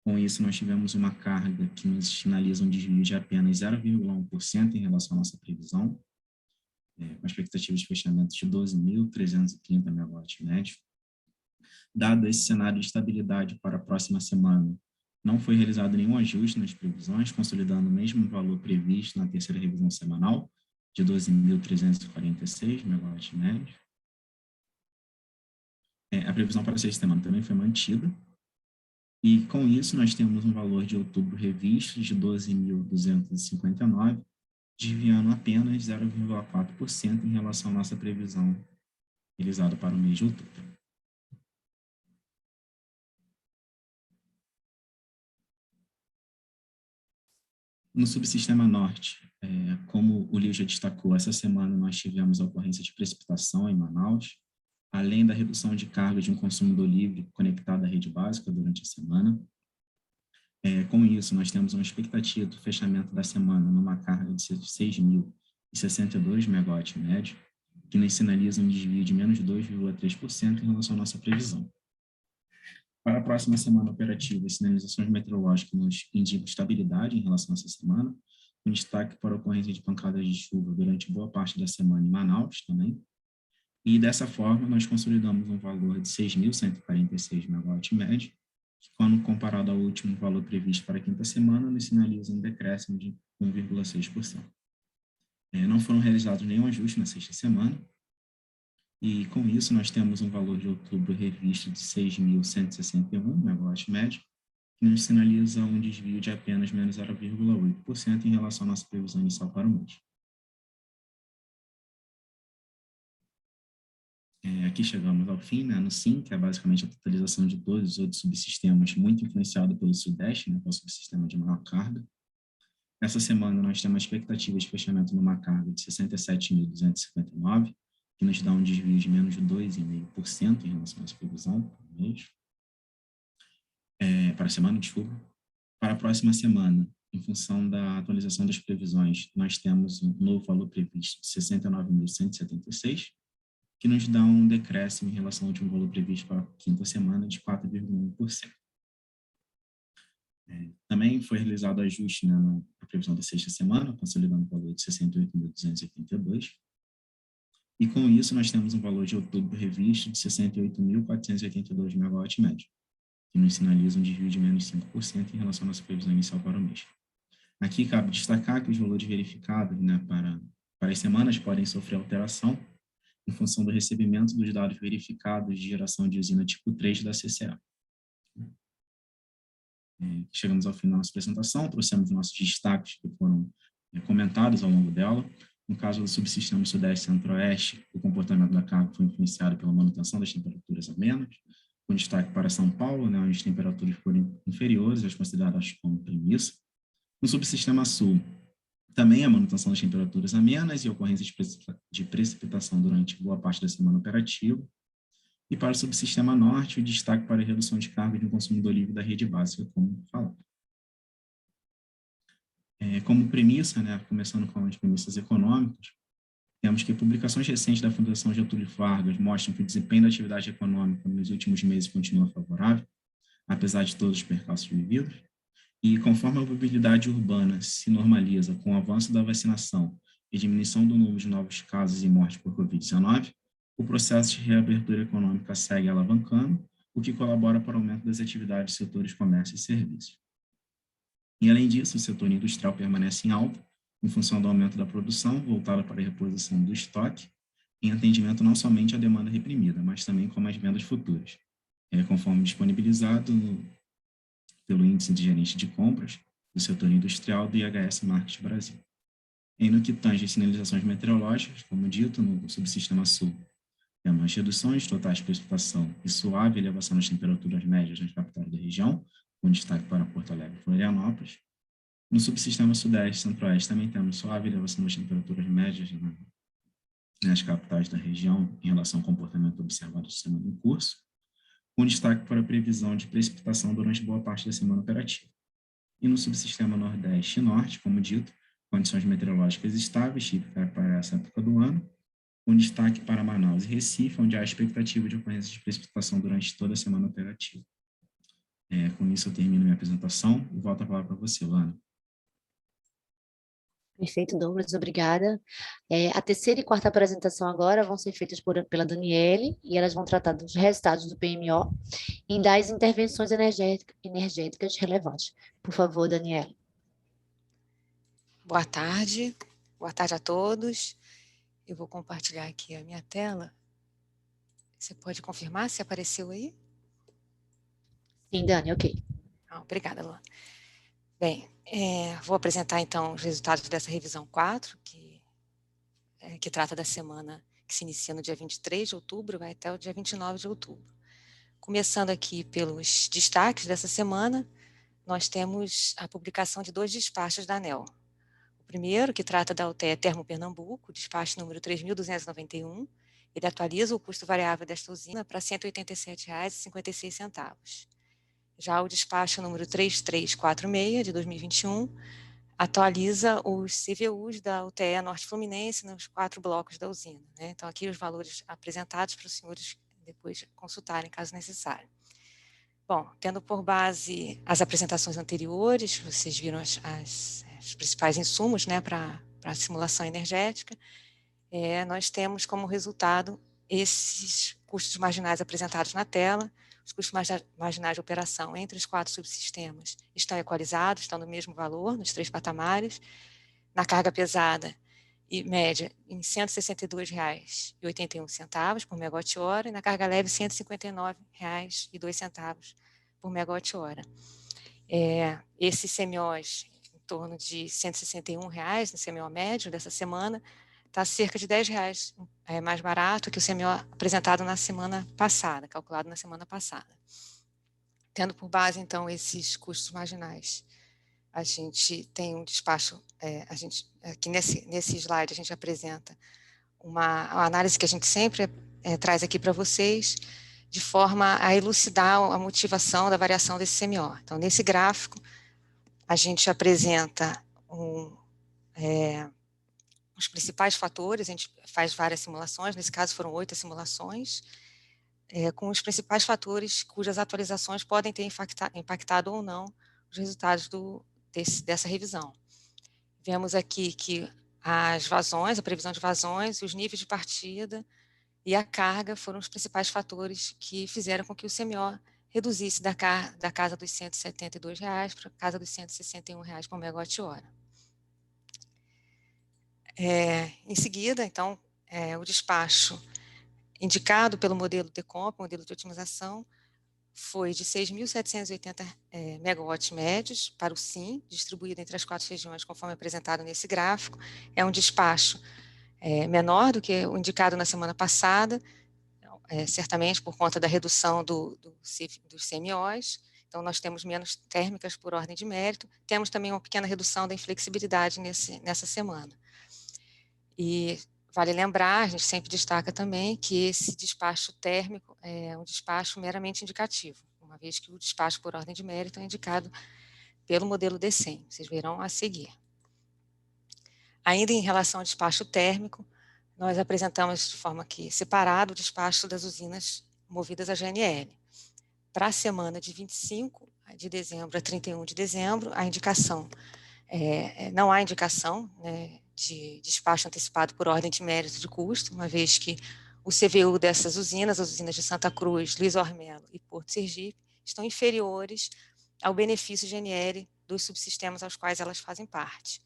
Speaker 6: Com isso, nós tivemos uma carga que nos sinaliza um desvio de apenas 0,1% em relação à nossa previsão, com expectativa de fechamento de 12.330 megawatts médio. Dado esse cenário de estabilidade para a próxima semana, não foi realizado nenhum ajuste nas previsões, consolidando o mesmo valor previsto na terceira revisão semanal, de 12.346 megawatts médio. A previsão para a sexta semana também foi mantida. E, com isso, nós temos um valor de outubro revisto de 12.259, desviando apenas 0,4% em relação à nossa previsão realizada para o mês de outubro. No subsistema norte, como o Lio já destacou, essa semana nós tivemos a ocorrência de precipitação em Manaus, além da redução de carga de um consumidor livre conectado à rede básica durante a semana. Com isso, nós temos uma expectativa do fechamento da semana numa carga de 6.062 megawatts médio, que nos sinaliza um desvio de menos 2,3% em relação à nossa previsão. Para a próxima semana operativa, as sinalizações meteorológicas nos indicam estabilidade em relação a essa semana, com destaque para a ocorrência de pancadas de chuva durante boa parte da semana em Manaus também. E dessa forma, nós consolidamos um valor de 6.146 megawatts médio, que, quando comparado ao último valor previsto para a quinta semana, nos sinaliza um decréscimo de 1,6%. Não foram realizados nenhum ajuste na sexta semana, e com isso nós temos um valor de outubro revisto de 6.161 megawatts médio, que nos sinaliza um desvio de apenas menos 0,8% em relação à nossa previsão inicial para o mês. Aqui chegamos ao fim, no SIM, que é basicamente a totalização de todos os outros subsistemas, muito influenciado pelo Sudeste, que é o subsistema de maior carga. Essa semana nós temos a expectativa de fechamento numa carga de 67.259, que nos dá um desvio de menos de 2,5% em relação à nossa previsão para o mês. Para a semana, desculpa. Para a próxima semana, em função da atualização das previsões, nós temos um novo valor previsto de 69.176, que nos dá um decréscimo em relação ao último valor previsto para a quinta semana de 4,1%. Também foi realizado ajuste na previsão da sexta semana, consolidando o valor de 68.282. E com isso, nós temos um valor de outubro revisto de 68.482 megawatts médio, que nos sinaliza um desvio de menos 5% em relação à nossa previsão inicial para o mês. Aqui cabe destacar que os valores verificados para as semanas podem sofrer alteração em função do recebimento dos dados verificados de geração de usina tipo 3 da CCA. Chegamos ao fim da nossa apresentação, trouxemos nossos destaques que foram comentados ao longo dela. No caso do subsistema Sudeste e Centro-Oeste, o comportamento da carga foi influenciado pela manutenção das temperaturas amenas, com destaque para São Paulo, onde as temperaturas foram inferiores às consideradas como premissa. No subsistema Sul, também a manutenção das temperaturas amenas e ocorrência de precipitação durante boa parte da semana operativa. E para o subsistema Norte, o destaque para a redução de carga de um consumidor livre da rede básica, como falado. Como premissa, começando com as premissas econômicas, temos que publicações recentes da Fundação Getúlio Vargas mostram que o desempenho da atividade econômica nos últimos meses continua favorável, apesar de todos os percalços vividos. E conforme a mobilidade urbana se normaliza com o avanço da vacinação e diminuição do número de novos casos e mortes por Covid-19, o processo de reabertura econômica segue alavancando, o que colabora para o aumento das atividades dos setores comércio e serviços. E, além disso, o setor industrial permanece em alta, em função do aumento da produção, voltada para a reposição do estoque, em atendimento não somente à demanda reprimida, mas também como as vendas futuras, conforme disponibilizado pelo Índice de Gerente de Compras do setor industrial do IHS Market Brasil. E no que tange às sinalizações meteorológicas, como dito, no subsistema Sul, temos reduções totais de precipitação e suave elevação das temperaturas médias nas capitais da região, com destaque para Porto Alegre e Florianópolis. No subsistema Sudeste e Centro-Oeste também temos suave elevação das temperaturas médias nas capitais da região em relação ao comportamento observado na semana em curso, com destaque para a previsão de precipitação durante boa parte da semana operativa. E no subsistema Nordeste e Norte, como dito, condições meteorológicas estáveis, típicas para essa época do ano, com destaque para Manaus e Recife, onde há expectativa de ocorrência de precipitação durante toda a semana operativa. Com isso, eu termino minha apresentação e volto a palavra para você, Luana.
Speaker 1: Perfeito, Douglas, obrigada. A terceira e quarta apresentação agora vão ser feitas pela Daniele e elas vão tratar dos resultados do PMO e das intervenções energéticas relevantes. Por favor, Daniele.
Speaker 7: Boa tarde a todos. Eu vou compartilhar aqui a minha tela. Você pode confirmar se apareceu aí?
Speaker 1: Sim, Dani, ok.
Speaker 7: Obrigada, Luana. Bem, vou apresentar então os resultados dessa revisão 4, que trata da semana que se inicia no dia 23 de outubro, vai até o dia 29 de outubro. Começando aqui pelos destaques dessa semana, nós temos a publicação de 2 despachos da ANEEL. O primeiro, que trata da UTE Termopernambuco, despacho número 3.291, ele atualiza o custo variável desta usina para R$ 187,56. Já o despacho número 3346, de 2021, atualiza os CVUs da UTE Norte Fluminense nos 4 blocos da usina, né? Então, aqui os valores apresentados para os senhores depois consultarem, caso necessário. Bom, tendo por base as apresentações anteriores, vocês viram os principais insumos, né, para a simulação energética, nós temos como resultado esses custos marginais apresentados na tela. Os custos marginais de operação entre os 4 subsistemas estão equalizados, estão no mesmo valor, nos 3 patamares. Na carga pesada e média, em R$ 162,81 por megawatt-hora, e na carga leve, R$ 159,02 por megawatt-hora. Esses CMOs, em torno de R$ 161 no CMO médio dessa semana, está cerca de R$ 10 mais barato que o CMO apresentado na semana passada, calculado na semana passada. Tendo por base, então, esses custos marginais, a gente tem um despacho, aqui nesse slide a gente apresenta uma análise que a gente sempre traz aqui para vocês, de forma a elucidar a motivação da variação desse CMO. Então, nesse gráfico, a gente apresenta os principais fatores, a gente faz várias simulações, nesse caso foram 8 simulações, com os principais fatores cujas atualizações podem ter impactado ou não os resultados dessa revisão. Vemos aqui que as vazões, a previsão de vazões, os níveis de partida e a carga foram os principais fatores que fizeram com que o CMO reduzisse da casa dos R$ 172 para a casa dos R$ 161 por megawatt-hora. Em seguida, então, o despacho indicado pelo modelo DECOMP, modelo de otimização, foi de 6.780 megawatts médios para o SIM, distribuído entre as 4 regiões, conforme apresentado nesse gráfico. É um despacho menor do que o indicado na semana passada, certamente por conta da redução dos CMOs. Então, nós temos menos térmicas por ordem de mérito. Temos também uma pequena redução da inflexibilidade nessa semana. E vale lembrar, a gente sempre destaca também, que esse despacho térmico é um despacho meramente indicativo, uma vez que o despacho por ordem de mérito é indicado pelo modelo D100, vocês verão a seguir. Ainda em relação ao despacho térmico, nós apresentamos de forma aqui separado o despacho das usinas movidas a GNL. Para a semana de 25 de dezembro a 31 de dezembro, a indicação, não há indicação, né, de despacho antecipado por ordem de mérito de custo, uma vez que o CVU dessas usinas, as usinas de Santa Cruz, Luiz Ormelo e Porto Sergipe, estão inferiores ao benefício GNL dos subsistemas aos quais elas fazem parte.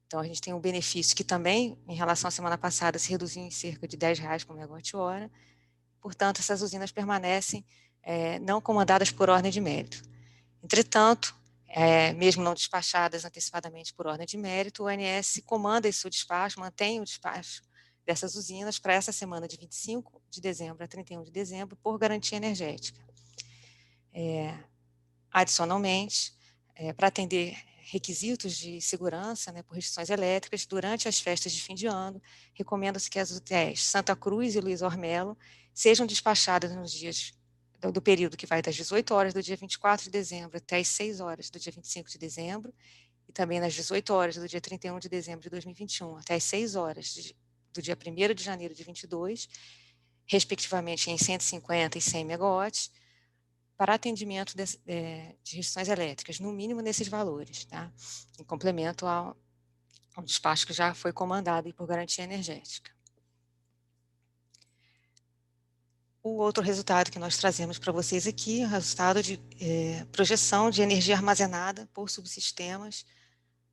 Speaker 7: Então, a gente tem um benefício que também, em relação à semana passada, se reduziu em cerca de R$ 10 por megawatt-hora. Portanto, essas usinas permanecem não comandadas por ordem de mérito. Entretanto, mesmo não despachadas antecipadamente por ordem de mérito, o ONS comanda esse seu despacho, mantém o despacho dessas usinas para essa semana de 25 de dezembro a 31 de dezembro, por garantia energética. Adicionalmente, para atender requisitos de segurança, né, por restrições elétricas, durante as festas de fim de ano, recomenda-se que as UTEs Santa Cruz e Luiz Ormelo sejam despachadas nos dias do período que vai das 18 horas do dia 24 de dezembro até as 6 horas do dia 25 de dezembro, e também nas 18 horas do dia 31 de dezembro de 2021 até as 6 horas do dia 1º de janeiro de 22, respectivamente em 150 e 100 megawatts, para atendimento de restrições elétricas, no mínimo nesses valores, tá? Em complemento ao despacho que já foi comandado por garantia energética. O outro resultado que nós trazemos para vocês aqui é o resultado de projeção de energia armazenada por subsistemas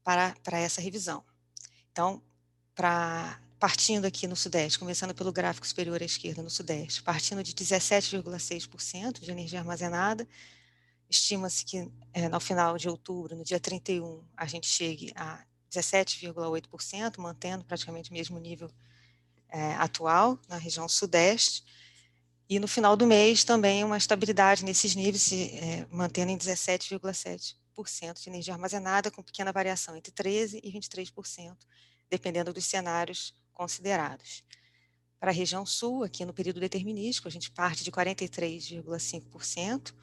Speaker 7: para essa revisão. Então, partindo aqui no Sudeste, começando pelo gráfico superior à esquerda no Sudeste, partindo de 17,6% de energia armazenada, estima-se que no final de outubro, no dia 31, a gente chegue a 17,8%, mantendo praticamente o mesmo nível atual na região Sudeste, e no final do mês também uma estabilidade nesses níveis, se mantendo em 17,7% de energia armazenada, com pequena variação entre 13% e 23%, dependendo dos cenários considerados. Para a região sul, aqui no período determinístico, a gente parte de 43,5%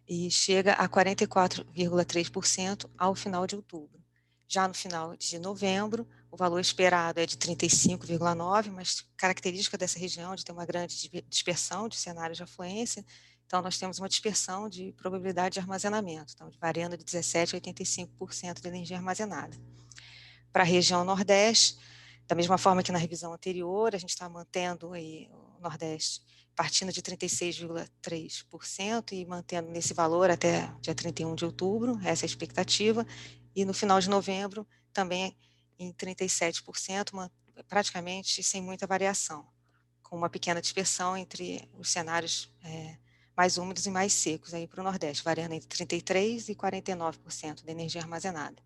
Speaker 7: e chega a 44,3% ao final de outubro. Já no final de novembro, o valor esperado é de 35,9%, mas característica dessa região de ter uma grande dispersão de cenários de afluência, então nós temos uma dispersão de probabilidade de armazenamento, então variando de 17% a 85% de energia armazenada. Para a região Nordeste, da mesma forma que na revisão anterior, a gente está mantendo aí o Nordeste partindo de 36,3% e mantendo nesse valor até dia 31 de outubro, essa é a expectativa, e no final de novembro também em 37%, praticamente sem muita variação, com uma pequena dispersão entre os cenários mais úmidos e mais secos aí para o Nordeste, variando entre 33% e 49% de energia armazenada.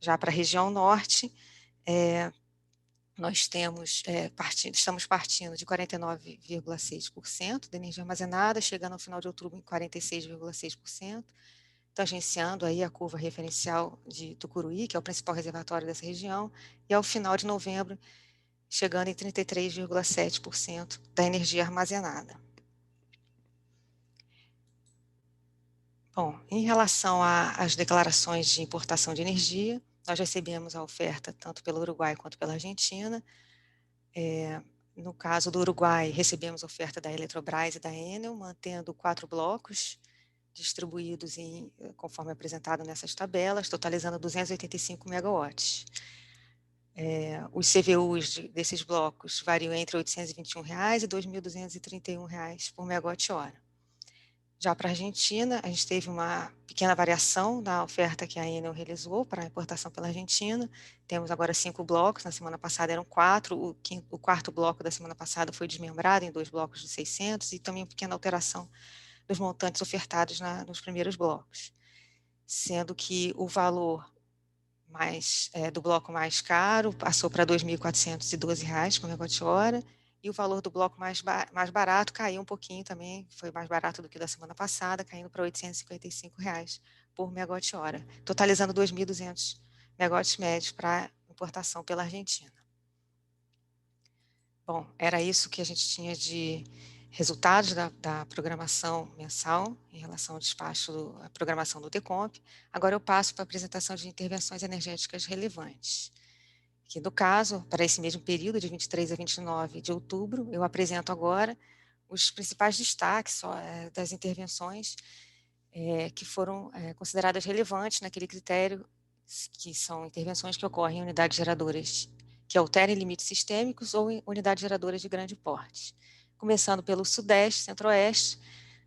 Speaker 7: Já para a região Norte, nós estamos partindo de 49,6% de energia armazenada, chegando ao final de outubro em 46,6%, tangenciando aí a curva referencial de Tucuruí, que é o principal reservatório dessa região, e ao final de novembro, chegando em 33,7% da energia armazenada. Bom, em relação às declarações de importação de energia, nós recebemos a oferta tanto pelo Uruguai quanto pela Argentina. No caso do Uruguai, recebemos a oferta da Eletrobras e da Enel, mantendo 4 blocos distribuídos conforme apresentado nessas tabelas, totalizando 285 megawatts. Os CVUs desses blocos variam entre R$ 821 e R$ 2.231 por megawatt-hora. Já para a Argentina, a gente teve uma pequena variação na oferta que a Enel realizou para a importação pela Argentina. Temos agora 5 blocos, na semana passada eram 4, o quarto bloco da semana passada foi desmembrado em 2 blocos de 600 e também uma pequena alteração dos montantes ofertados nos primeiros blocos, sendo que o valor do bloco mais caro passou para R$ 2.412 por megawatt-hora, e o valor do bloco mais barato caiu um pouquinho também, foi mais barato do que da semana passada, caindo para R$ 855 por megawatt-hora, totalizando 2.200 megawatts médios para importação pela Argentina. Bom, era isso que a gente tinha de resultados da programação mensal em relação ao despacho, à programação do DECOMP. Agora eu passo para a apresentação de intervenções energéticas relevantes. Que no caso, para esse mesmo período, de 23 a 29 de outubro, eu apresento agora os principais destaques das intervenções que foram consideradas relevantes naquele critério, que são intervenções que ocorrem em unidades geradoras que alterem limites sistêmicos ou em unidades geradoras de grande porte. Começando pelo Sudeste, Centro-Oeste,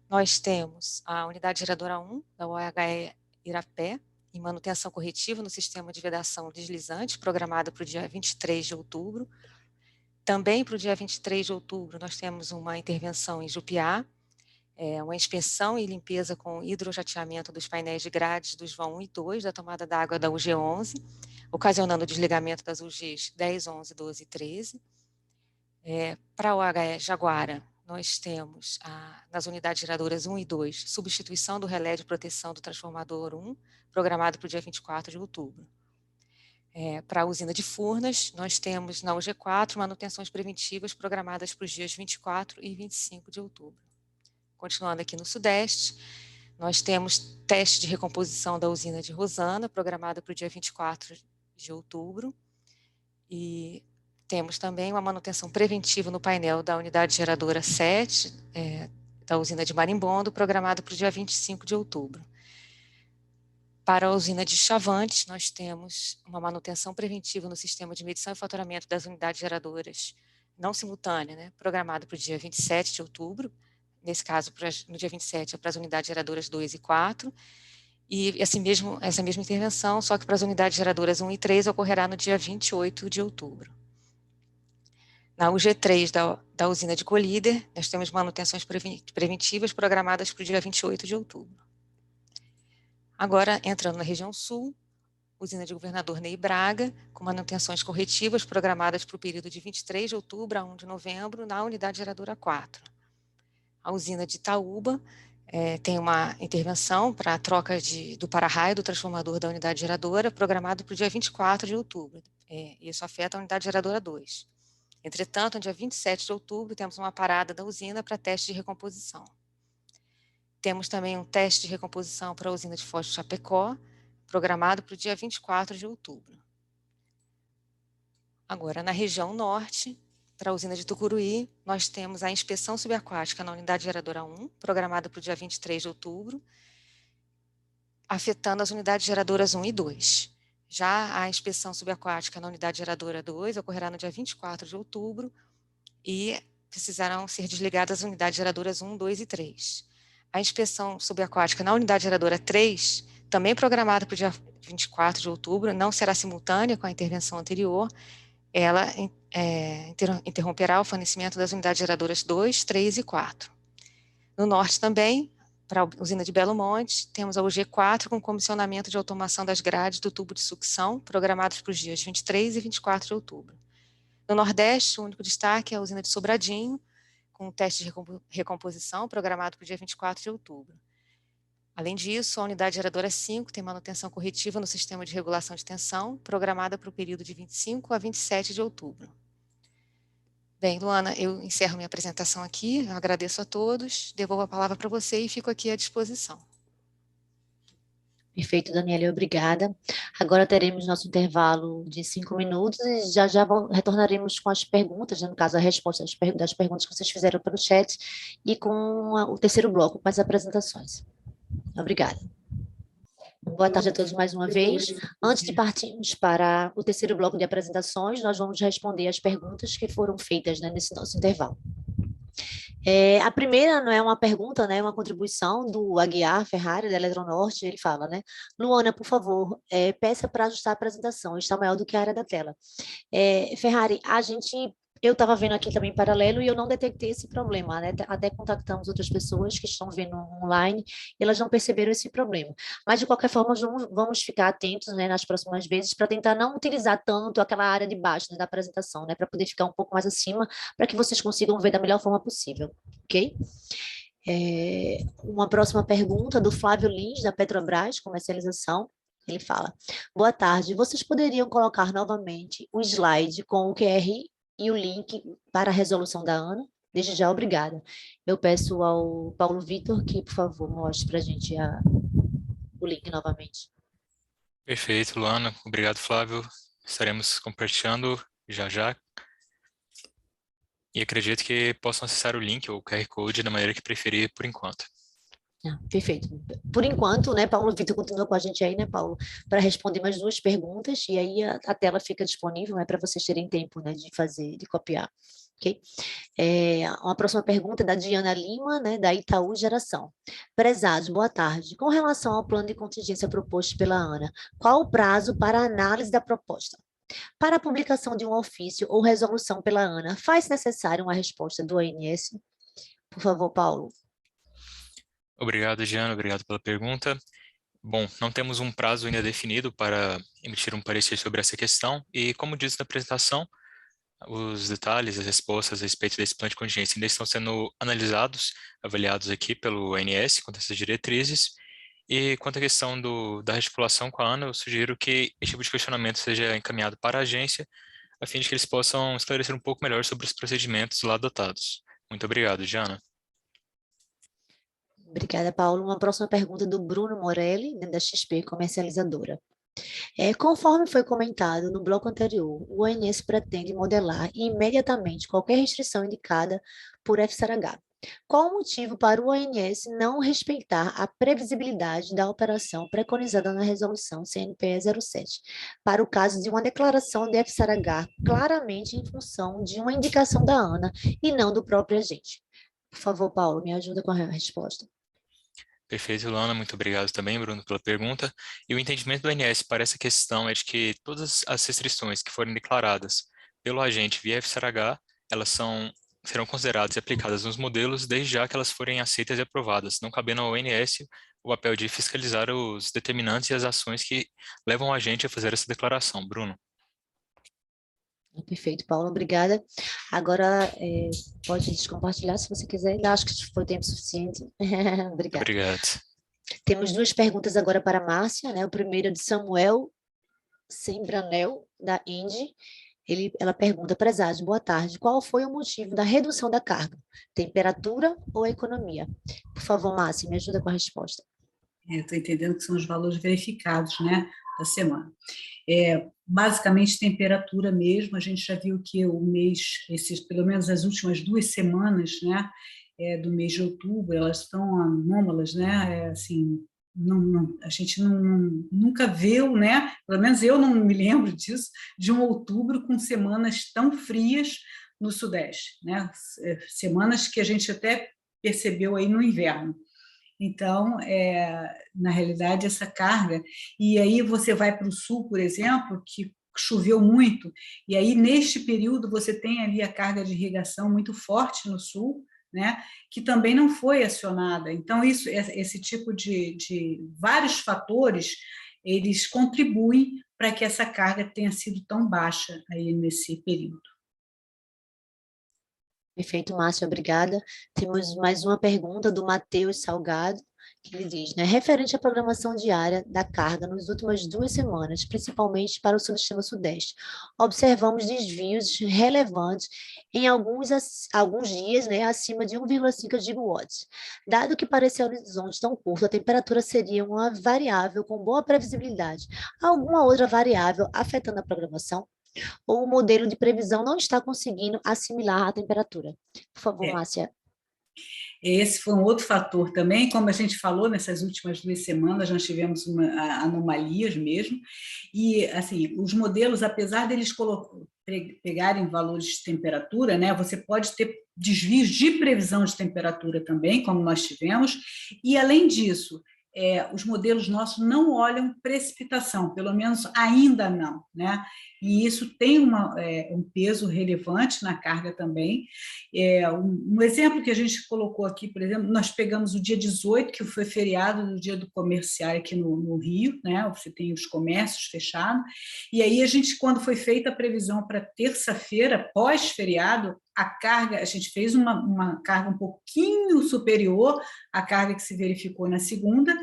Speaker 7: nós temos a unidade geradora 1, da OHE Irapé, em manutenção corretiva no sistema de vedação deslizante, programada para o dia 23 de outubro. Também para o dia 23 de outubro, nós temos uma intervenção em Jupiá, uma inspeção e limpeza com hidrojateamento dos painéis de grades dos vão 1 e 2 da tomada d'água da UG 11, ocasionando o desligamento das UGs 10, 11, 12 e 13. Para a OHE Jaguara, nós temos, nas unidades geradoras 1 e 2, substituição do relé de proteção do transformador 1, programado para o dia 24 de outubro. Para a usina de Furnas, nós temos na UG4 manutenções preventivas programadas para os dias 24 e 25 de outubro. Continuando aqui no Sudeste, nós temos teste de recomposição da usina de Rosana, programada para o dia 24 de outubro, e temos também uma manutenção preventiva no painel da unidade geradora 7, da usina de Marimbondo, programada para o dia 25 de outubro. Para a usina de Chavantes, nós temos uma manutenção preventiva no sistema de medição e faturamento das unidades geradoras não simultânea, né, programado para o dia 27 de outubro, nesse caso, no dia 27, é para as unidades geradoras 2 e 4, e essa mesma intervenção, só que para as unidades geradoras 1 e 3, ocorrerá no dia 28 de outubro. Na UG3 da usina de Colíder, nós temos manutenções preventivas programadas para o dia 28 de outubro. Agora, entrando na região sul, usina de Governador Ney Braga, com manutenções corretivas programadas para o período de 23 de outubro a 1 de novembro, na unidade geradora 4. A usina de Itaúba tem uma intervenção para a troca do para-raio do transformador da unidade geradora, programado para o dia 24 de outubro. Isso afeta a unidade geradora 2. Entretanto, no dia 27 de outubro, temos uma parada da usina para teste de recomposição. Temos também um teste de recomposição para a usina de Foz do Chapecó, programado para o dia 24 de outubro. Agora, na região norte, para a usina de Tucuruí, nós temos a inspeção subaquática na unidade geradora 1, programada para o dia 23 de outubro, afetando as unidades geradoras 1 e 2. Já a inspeção subaquática na unidade geradora 2 ocorrerá no dia 24 de outubro e precisarão ser desligadas as unidades geradoras 1, 2 e 3. A inspeção subaquática na unidade geradora 3, também programada para o dia 24 de outubro, não será simultânea com a intervenção anterior. Ela interromperá o fornecimento das unidades geradoras 2, 3 e 4. No norte também, para a usina de Belo Monte, temos a UG4 com comissionamento de automação das grades do tubo de sucção, programados para os dias 23 e 24 de outubro. No nordeste, o único destaque é a usina de Sobradinho, com teste de recomposição programado para o dia 24 de outubro. Além disso, a unidade geradora 5 tem manutenção corretiva no sistema de regulação de tensão, programada para o período de 25 a 27 de outubro. Bem, Luana, eu encerro minha apresentação aqui, eu agradeço a todos, devolvo a palavra para você e fico aqui à disposição.
Speaker 1: Perfeito, Daniela, obrigada. Agora teremos nosso intervalo de 5 minutos e já retornaremos com as perguntas, né, no caso, a resposta das perguntas que vocês fizeram pelo chat e com o terceiro bloco, com as apresentações. Obrigada. Boa tarde a todos mais uma vez. Antes de partirmos para o terceiro bloco de apresentações, nós vamos responder as perguntas que foram feitas, né, nesse nosso intervalo. A primeira não é uma pergunta, né, uma contribuição do Aguiar Ferrari, da Eletronorte. Ele fala, né, Luana, por favor, peça para ajustar a apresentação, está maior do que a área da tela. Ferrari, eu estava vendo aqui também em paralelo e eu não detectei esse problema, né? Até contactamos outras pessoas que estão vendo online e elas não perceberam esse problema. Mas, de qualquer forma, vamos ficar atentos, né, nas próximas vezes para tentar não utilizar tanto aquela área de baixo, né, da apresentação, né, para poder ficar um pouco mais acima, para que vocês consigam ver da melhor forma possível, ok? Uma próxima pergunta do Flávio Lins, da Petrobras, comercialização. Ele fala, boa tarde, vocês poderiam colocar novamente o slide com o QR e o link para a resolução da ANA? Desde já, obrigada. Eu peço ao Paulo Vitor que, por favor, mostre para a gente o link novamente.
Speaker 4: Perfeito, Luana. Obrigado, Flávio. Estaremos compartilhando já. E acredito que possam acessar o link ou o QR Code da maneira que preferir por enquanto.
Speaker 1: Perfeito. Por enquanto, né, Paulo Vitor continua com a gente aí, né, Paulo, para responder mais 2 perguntas, e aí a tela fica disponível, né, para vocês terem tempo, né, de copiar, ok? Uma próxima pergunta é da Diana Lima, né, da Itaú Geração. Prezados, boa tarde. Com relação ao plano de contingência proposto pela ANA, qual o prazo para a análise da proposta? Para a publicação de um ofício ou resolução pela ANA, faz necessário uma resposta do ANS? Por favor, Paulo.
Speaker 4: Obrigado, Diana. Obrigado pela pergunta. Bom, não temos um prazo ainda definido para emitir um parecer sobre essa questão e, como disse na apresentação, os detalhes, as respostas a respeito desse plano de contingência ainda estão sendo analisados, avaliados aqui pelo ONS, quanto a essas diretrizes. E quanto à questão da articulação com a ANA, eu sugiro que esse tipo de questionamento seja encaminhado para a agência, a fim de que eles possam esclarecer um pouco melhor sobre os procedimentos lá adotados. Muito obrigado, Diana.
Speaker 1: Obrigada, Paulo. Uma próxima pergunta do Bruno Morelli, da XP Comercializadora. Conforme foi comentado no bloco anterior, o ONS pretende modelar imediatamente qualquer restrição indicada por FSARH. Qual o motivo para o ONS não respeitar a previsibilidade da operação preconizada na resolução CNPE 07, para o caso de uma declaração de FSARH claramente em função de uma indicação da ANA e não do próprio agente? Por favor, Paulo, me ajuda com a resposta.
Speaker 4: Perfeito, Luana. Muito obrigado também, Bruno, pela pergunta. E o entendimento do ONS para essa questão é de que todas as restrições que forem declaradas pelo agente via FSARH, elas serão consideradas e aplicadas nos modelos desde já que elas forem aceitas e aprovadas, não cabendo ao ONS o papel de fiscalizar os determinantes e as ações que levam o agente a fazer essa declaração. Bruno.
Speaker 1: Perfeito, Paulo, obrigada. Agora, pode descompartilhar se você quiser, ainda acho que foi tempo suficiente. Obrigada.
Speaker 4: Obrigado.
Speaker 1: Temos duas perguntas agora para a Márcia, né? O primeiro é de Samuel Sembranel, da Indy. Ela pergunta, prezado, boa tarde, qual foi o motivo da redução da carga? Temperatura ou economia? Por favor, Márcia, me ajuda com a resposta.
Speaker 8: Estou entendendo que são os valores verificados, né, da semana. Basicamente, temperatura mesmo, a gente já viu que o mês, pelo menos as últimas 2 semanas, né, do mês de outubro, elas estão anômalas, né, assim, a gente nunca viu, né, pelo menos eu não me lembro disso, de um outubro com semanas tão frias no Sudeste, né, semanas que a gente até percebeu aí no inverno. Então, na realidade, essa carga, e aí você vai para o sul, por exemplo, que choveu muito, e aí neste período você tem ali a carga de irrigação muito forte no sul, né, que também não foi acionada. Então, esse tipo de vários fatores, eles contribuem para que essa carga tenha sido tão baixa aí nesse período.
Speaker 1: Perfeito, Márcia, obrigada. Temos mais uma pergunta do Matheus Salgado, que ele diz, né, referente à programação diária da carga nas últimas 2 semanas, principalmente para o subsistema Sudeste, observamos desvios relevantes em alguns dias, né, acima de 1,5 gigawatts. Dado que para esse horizonte tão curto, a temperatura seria uma variável com boa previsibilidade, alguma outra variável afetando a programação? Ou o modelo de previsão não está conseguindo assimilar a temperatura? Por favor, Márcia.
Speaker 8: Esse foi um outro fator também, como a gente falou, nessas últimas 2 semanas nós tivemos anomalias mesmo, e assim, os modelos, apesar deles pegarem valores de temperatura, né, você pode ter desvios de previsão de temperatura também, como nós tivemos, e além disso, os modelos nossos não olham precipitação, pelo menos ainda não, né? E isso tem um peso relevante na carga também. Um exemplo que a gente colocou aqui, por exemplo, nós pegamos o dia 18, que foi feriado no dia do comerciário aqui no Rio, né? Você tem os comércios fechados, e aí a gente, quando foi feita a previsão para terça-feira, pós-feriado, a gente fez uma carga um pouquinho superior à carga que se verificou na segunda,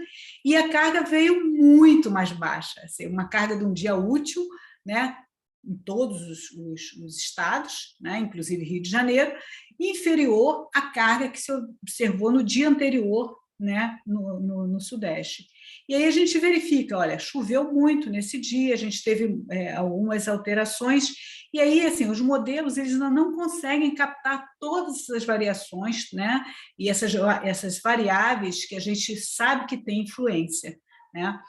Speaker 8: e a carga veio muito mais baixa, assim, uma carga de um dia útil, né, em todos os estados, né, inclusive Rio de Janeiro, inferior à carga que se observou no dia anterior, né, no Sudeste. E aí a gente verifica, olha, choveu muito nesse dia, a gente teve algumas alterações, e aí, assim, os modelos, eles ainda não conseguem captar todas essas variações, né, e essas variáveis que a gente sabe que tem influência, né?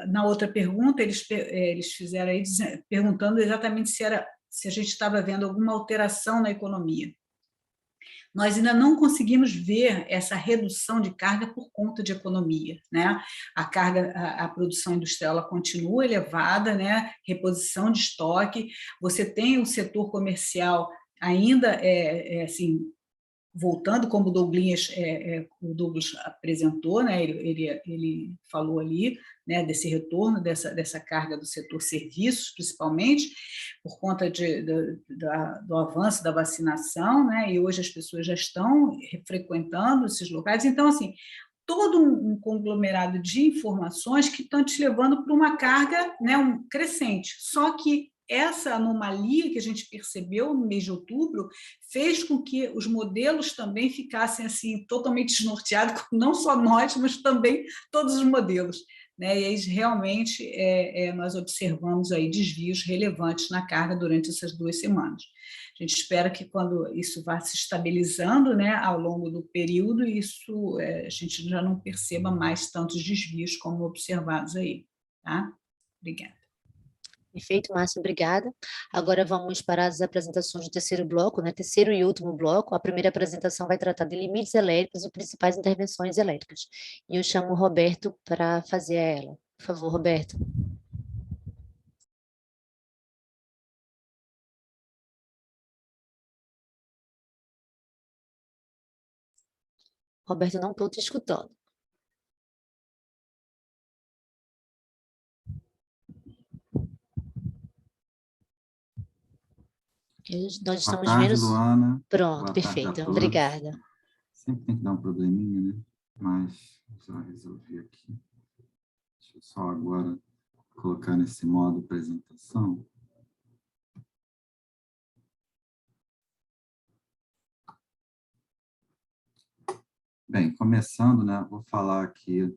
Speaker 8: Na outra pergunta, eles fizeram aí perguntando exatamente se a gente estava vendo alguma alteração na economia. Nós ainda não conseguimos ver essa redução de carga por conta de economia, né? A produção industrial ela continua elevada, né? Reposição de estoque, você tem o setor comercial ainda assim, voltando, como o Douglas apresentou, né, ele falou ali, né, desse retorno, dessa carga do setor serviços, principalmente, por conta do avanço da vacinação, né, e hoje as pessoas já estão frequentando esses locais. Então, assim, todo um conglomerado de informações que estão te levando para uma carga, né, crescente. Só que essa anomalia que a gente percebeu no mês de outubro fez com que os modelos também ficassem assim totalmente desnorteados, não só nós, mas também todos os modelos, né? E aí, realmente, nós observamos aí desvios relevantes na carga durante essas 2 semanas. A gente espera que, quando isso vá se estabilizando, né, ao longo do período, a gente já não perceba mais tantos desvios como observados aí. Tá? Obrigada.
Speaker 1: Perfeito, Márcia, obrigada. Agora vamos para as apresentações do terceiro bloco, né? Terceiro e último bloco. A primeira apresentação vai tratar de limites elétricos e principais intervenções elétricas. E eu chamo o Roberto para fazer ela. Por favor, Roberto. Roberto, não estou te escutando. Nós estamos
Speaker 9: Boa tarde,
Speaker 1: vendo...
Speaker 9: Luana.
Speaker 1: Pronto,
Speaker 9: Boa
Speaker 1: perfeito,
Speaker 9: tarde a todos.
Speaker 1: obrigada.
Speaker 9: Sempre tem que dar um probleminha, né? Mas já resolvi aqui. Deixa eu só agora colocar nesse modo apresentação. Bem, começando, né? Vou falar aqui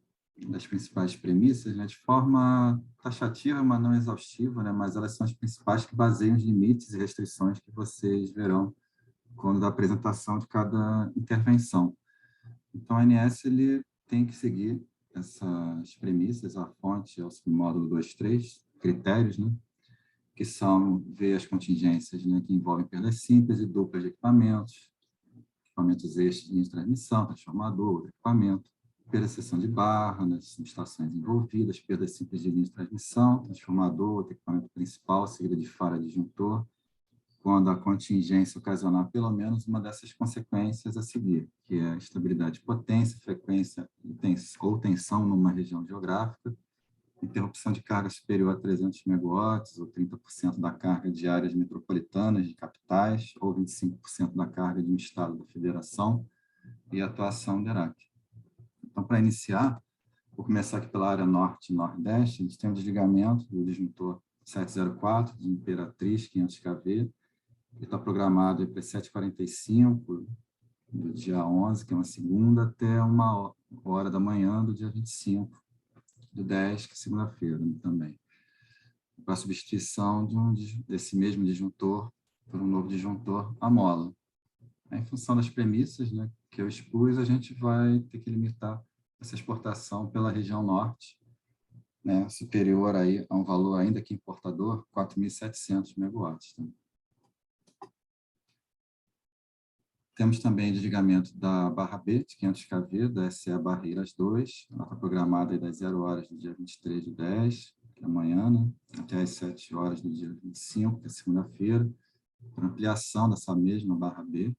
Speaker 9: das principais premissas, né, de forma taxativa, mas não exaustiva, né? Mas elas são as principais que baseiam os limites e restrições que vocês verão quando da apresentação de cada intervenção. Então, a ANS ele tem que seguir essas premissas, a fonte é o módulo 2.3, critérios, né, que são ver as contingências, né, que envolvem perdas simples e duplas de equipamentos eixos de linha de transmissão, transformador, outro equipamento, perda de seção de barra nas subestações envolvidas, perdas simples de linha de transmissão, transformador, outro equipamento principal, seguida de falha de disjuntor, quando a contingência ocasionar pelo menos uma dessas consequências a seguir, que é a estabilidade de potência, frequência ou tensão numa região geográfica, interrupção de carga superior a 300 megawatts, ou 30% da carga de áreas metropolitanas de capitais, ou 25% da carga de um estado da federação, e atuação do ERAC. Então, para iniciar, vou começar aqui pela área norte e nordeste. A gente tem o desligamento do disjuntor 704, de Imperatriz, 500 kV, que está programado para 7h45, do dia 11, que é uma segunda, até 1h da manhã do dia 25, do 10, que é segunda-feira também, para a substituição desse mesmo disjuntor por um novo disjuntor à mola. Em função das premissas, né, que eu expus, a gente vai ter que limitar essa exportação pela região norte, né, superior aí a um valor ainda que importador, 4.700 megawatts. Tá? Temos também o desligamento da barra B, de 500 kV, da SE Barreiras 2. Ela está programada aí das 0 horas do dia 23 de 10, que é amanhã, né? Até às 7 horas do dia 25, que é segunda-feira, para ampliação dessa mesma barra B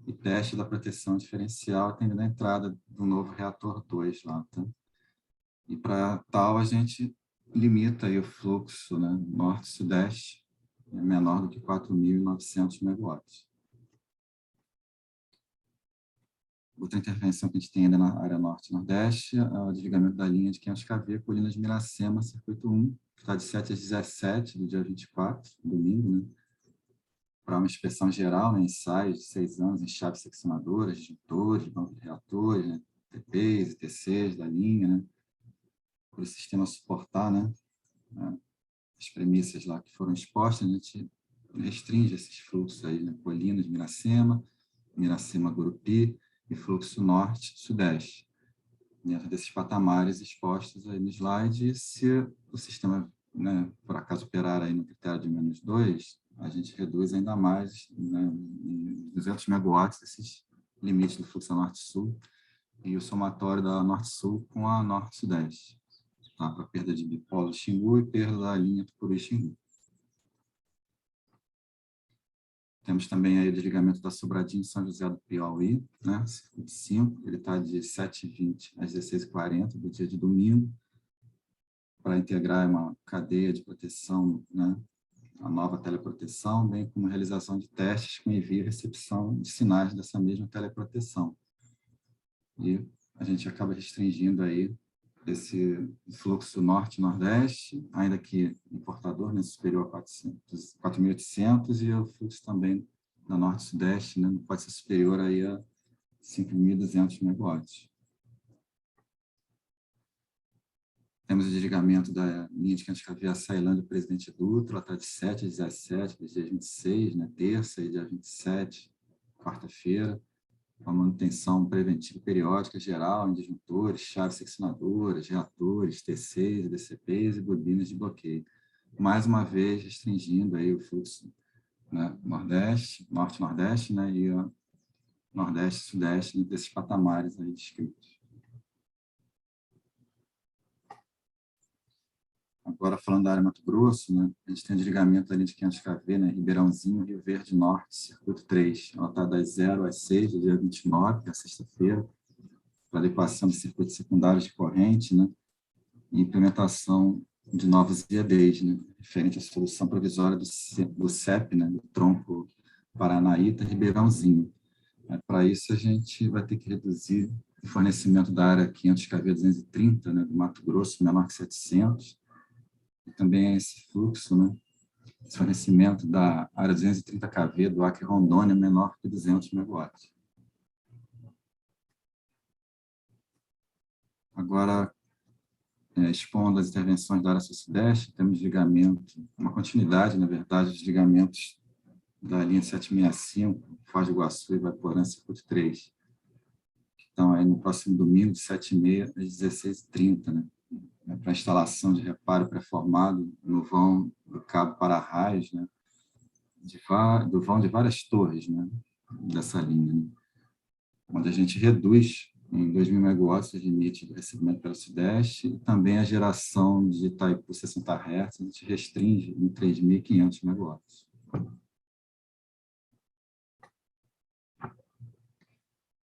Speaker 9: e teste da proteção diferencial, atendendo a entrada do novo reator 2 lá. Tá? E para tal, a gente limita aí o fluxo, né? Norte-Sudeste, é menor do que 4.900 megawatts. Outra intervenção que a gente tem ainda na área norte e nordeste é o desligamento da linha de 500 kV, Colinas de Miracema, circuito 1, que está de 7 às 17 do dia 24, domingo, né? Para uma inspeção geral, né? Ensaios de 6 anos em chaves seccionadoras, disjuntores, banco de reatores, né? TPs e TCs da linha, né? Para o sistema suportar, né? As premissas lá que foram expostas, a gente restringe esses fluxos aí, né? Colinas de Miracema, Gurupi, e fluxo norte-sudeste, dentro desses patamares expostos aí no slide. E se o sistema, né, por acaso operar aí no critério de -2, a gente reduz ainda mais, né, em 200 megawatts esses limites do fluxo norte-sul e o somatório da norte-sul com a norte-sudeste, tá? Para perda de bipolo Xingu e perda da linha Tucuruí-Xingu. Temos também aí o desligamento da Sobradinho em São José do Piauí, né? Circuito 5, ele está de 7h20 às 16h40 do dia de domingo, para integrar uma cadeia de proteção, né? A nova teleproteção, bem como realização de testes com envio e recepção de sinais dessa mesma teleproteção. E a gente acaba restringindo aí esse fluxo norte-nordeste, ainda que importador, né, superior a 4.800, e o fluxo também da norte-sudeste, né, não pode ser superior aí a 5.200 megawatts. Temos o desligamento da linha de 500 kV Açailândia Presidente Dutra, ela está de 7 a 17, dia 26, né, terça, e dia 27, quarta-feira, a manutenção preventiva periódica geral em disjuntores, chaves seccionadoras, reatores, T6, DCPs e bobinas de bloqueio. Mais uma vez, restringindo aí o fluxo, né, Nordeste, Norte-Nordeste, né, e a Nordeste e Sudeste, né, desses patamares aí descritos. Agora, falando da área Mato Grosso, né, a gente tem o desligamento da linha de 500 kV, né, Ribeirãozinho, Rio Verde Norte, circuito 3. Ela está das 0 às 6, do dia 29, que é sexta-feira, para adequação de circuitos secundários de corrente, né, e implementação de novos IEDs, né, referente à solução provisória do CEP, né, do tronco Paranaíta, Ribeirãozinho. Para isso, a gente vai ter que reduzir o fornecimento da área 500 kV 230, né, do Mato Grosso, menor que 700, e também esse fluxo, né, esse fornecimento da área 230 kV do Acre Rondônia, menor que 200 megawatts. Agora, expondo as intervenções da área sul-sudeste, temos desligamento, uma continuidade, na verdade, dos desligamentos da linha 765, Foz do Iguaçu e Ivaporã, circuito 3. Então, aí no próximo domingo, de 7h30 às 16h30, né? Para instalação de reparo pré-formado no vão do cabo para-raios, né, do vão de várias torres, né, dessa linha, né, onde a gente reduz em 2.000 megawatts o limite de recebimento pelo Sudeste e também a geração de Itaipu 60 Hz, a gente restringe em 3.500 megawatts.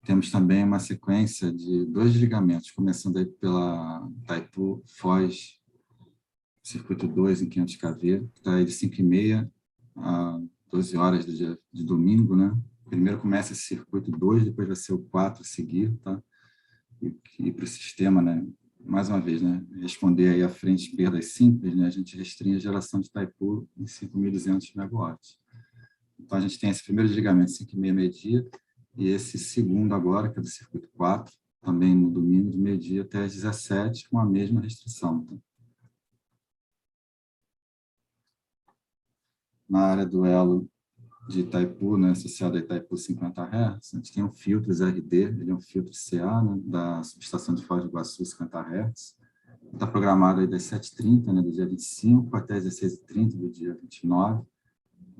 Speaker 9: Temos também uma sequência de 2 desligamentos, começando aí pela Itaipu Foz, circuito 2 em 500 kV, que está aí de 5h30 a 12 horas do dia de domingo, né? Primeiro começa esse circuito 2, depois vai ser o 4 a seguir, tá? E para o sistema, né? Mais uma vez, né? Responder aí à frente perdas simples, né? A gente restringe a geração de Itaipu em 5.200 megawatts. Então, a gente tem esse primeiro desligamento, 5h30, meio-dia, e esse segundo agora, que é do circuito 4, também no domingo, de meio-dia até às 17, com a mesma restrição. Tá? Na área do elo de Itaipu, né, associado a Itaipu 50 Hz, a gente tem um filtro ZRD, ele é um filtro CA, né, da subestação de Foz do Iguaçu 50 Hz. Está programado aí das 7h30, né, do dia 25, até as 16h30 do dia 29,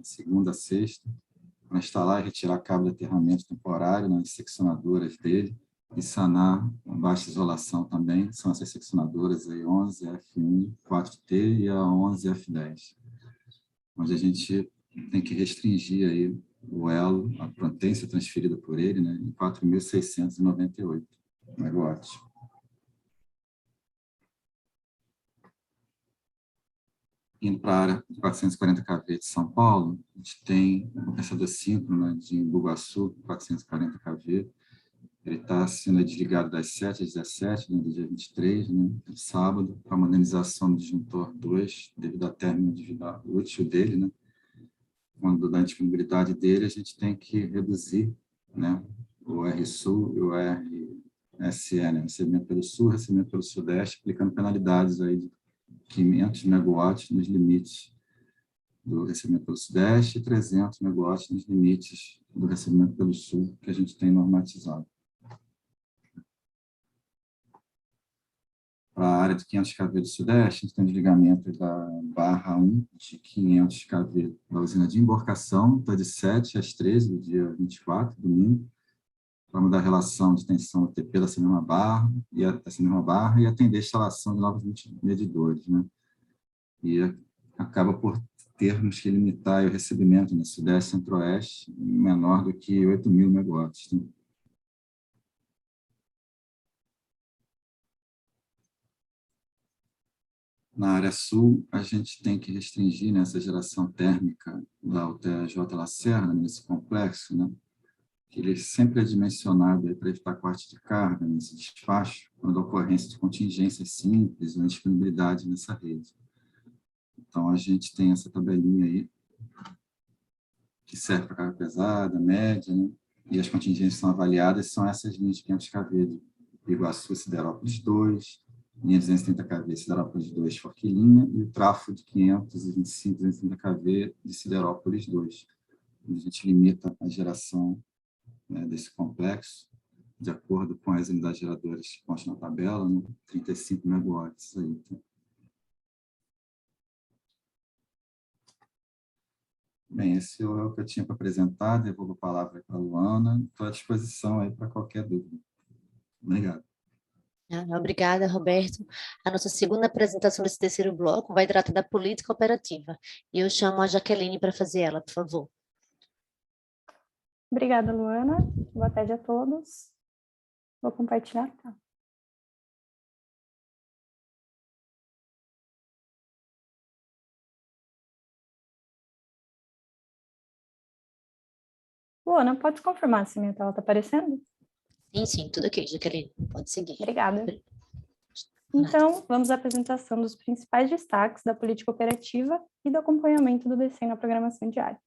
Speaker 9: segunda a sexta, para instalar e retirar cabo de aterramento temporário nas seccionadoras dele e sanar baixa isolação também. São essas seccionadoras aí 11F1 4T e a 11F10. Onde a gente tem que restringir aí o elo, a potência transferida por ele, né, em 4.698 megawatts. Indo para a área de 440 kV de São Paulo, a gente tem um compensador síncrono, né, de Bugaçu, 440 kV. Ele está sendo desligado das 7 às 17, né, do dia 23, né, do sábado, para modernização do disjuntor 2, devido à término de vida útil dele. Né. Quando da disponibilidade dele, a gente tem que reduzir, né, o RSU e o RSE, né, recebimento pelo Sul, recebimento pelo Sudeste, aplicando penalidades aí de 500 megawatts nos limites do recebimento pelo Sudeste e 300 megawatts nos limites do recebimento pelo Sul, que a gente tem normatizado. Para a área de 500 kV do Sudeste, a gente tem desligamento da barra 1 de 500 kV da usina de emborcação, está de 7 às 13 do dia 24, domingo, para mudar a relação de tensão UTP dessa mesma barra e atender a instalação de novos medidores, né? E acaba por termos que limitar o recebimento no Sudeste e Centro-Oeste menor do que 8.000 megawatts. Né? Na área sul, a gente tem que restringir essa geração térmica da UTJ Lacerda, nesse complexo, né? Que ele sempre é dimensionado para evitar corte de carga nesse despacho, quando a ocorrência de contingências simples ou indisponibilidade nessa rede. Então, a gente tem essa tabelinha aí, que serve para carga pesada, média, né? E as contingências são avaliadas, são essas linhas de 500 kV de Iguaçu, Siderópolis 2, linha 230 kV, Siderópolis 2, Forquilinha, e o trafo de 525, 230 kV de Siderópolis 2. A gente limita a geração, né, desse complexo, de acordo com as unidades geradoras que constam na tabela, né, 35 megawatts aí. Tá? Bem, esse é o que eu tinha para apresentar, devolvo a palavra para a Luana, estou à disposição aí para qualquer dúvida. Obrigado.
Speaker 1: Obrigada, Roberto. A nossa segunda apresentação desse terceiro bloco vai tratar da política operativa. E eu chamo a Jaqueline para fazer ela, por favor.
Speaker 10: Obrigada, Luana. Boa tarde a todos. Vou compartilhar, tá? Luana, pode confirmar se minha tela está aparecendo?
Speaker 1: Sim, tudo ok, Jaqueline. Pode seguir.
Speaker 10: Obrigada. Então, vamos à apresentação dos principais destaques da política operativa e do acompanhamento do DCEM na programação diária.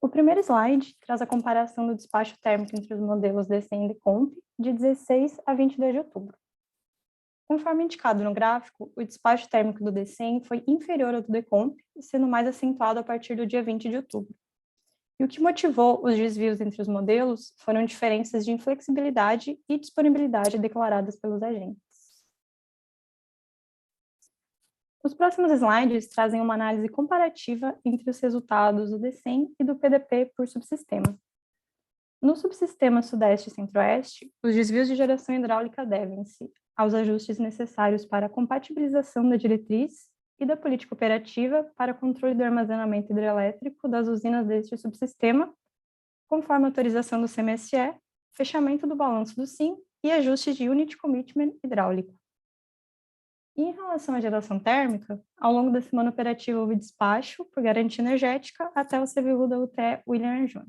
Speaker 10: O primeiro slide traz a comparação do despacho térmico entre os modelos DCEM e DECOMP de 16 a 22 de outubro. Conforme indicado no gráfico, o despacho térmico do DCEM foi inferior ao do DECOMP, sendo mais acentuado a partir do dia 20 de outubro. E o que motivou os desvios entre os modelos foram diferenças de inflexibilidade e disponibilidade declaradas pelos agentes. Os próximos slides trazem uma análise comparativa entre os resultados do DCEM e do PDP por subsistema. No subsistema Sudeste e Centro-Oeste, os desvios de geração hidráulica devem-se aos ajustes necessários para a compatibilização da diretriz e da política operativa para controle do armazenamento hidrelétrico das usinas deste subsistema, conforme a autorização do CMSE, fechamento do balanço do SIM e ajustes de Unit Commitment hidráulico. E em relação à geração térmica, ao longo da semana operativa houve despacho por garantia energética até o CVU da UTE William Jr.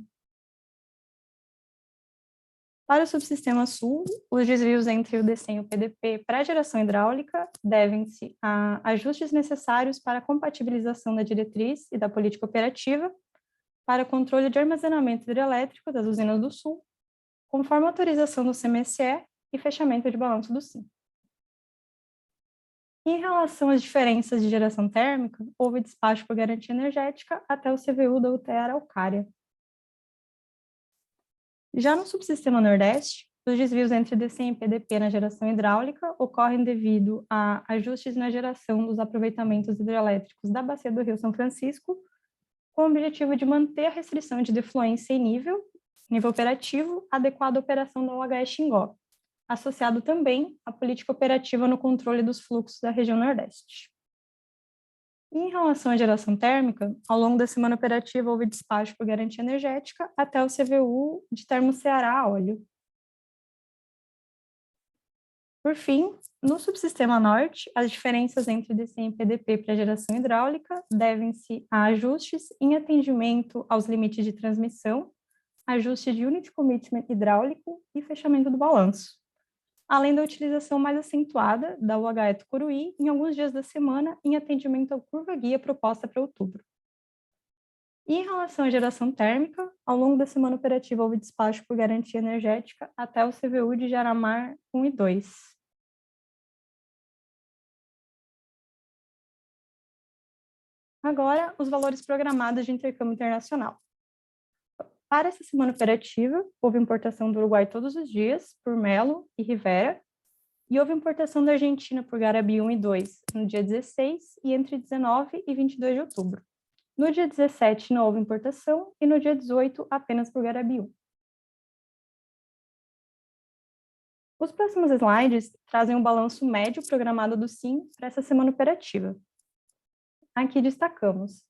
Speaker 10: Para o subsistema sul, os desvios entre o DCEM e o PDP para a geração hidráulica devem-se a ajustes necessários para a compatibilização da diretriz e da política operativa para controle de armazenamento hidrelétrico das usinas do sul, conforme a autorização do CMSE e fechamento de balanço do SIM. Em relação às diferenças de geração térmica, houve despacho por garantia energética até o CVU da UTE Araucária. Já no subsistema Nordeste, os desvios entre DCEM e PDP na geração hidráulica ocorrem devido a ajustes na geração dos aproveitamentos hidrelétricos da Bacia do Rio São Francisco, com o objetivo de manter a restrição de defluência em nível operativo adequado à operação da UHE Xingó, associado também à política operativa no controle dos fluxos da região Nordeste. E em relação à geração térmica, ao longo da semana operativa houve despacho por garantia energética até o CVU de Termoceará a óleo. Por fim, no subsistema norte, as diferenças entre DCEM e PDP para a geração hidráulica devem-se a ajustes em atendimento aos limites de transmissão, ajuste de Unit Commitment hidráulico e fechamento do balanço, além da utilização mais acentuada da UHE Tucuruí em alguns dias da semana em atendimento à curva-guia proposta para outubro. E em relação à geração térmica, ao longo da semana operativa houve despacho por garantia energética até o CVU de Jaramar 1 e 2. Agora, os valores programados de intercâmbio internacional. Para essa semana operativa, houve importação do Uruguai todos os dias, por Melo e Rivera, e houve importação da Argentina por Garabi 1 e 2 no dia 16 e entre 19 e 22 de outubro. No dia 17 não houve importação e no dia 18 apenas por Garabi 1. Os próximos slides trazem um balanço médio programado do SIM para essa semana operativa. aqui destacamos: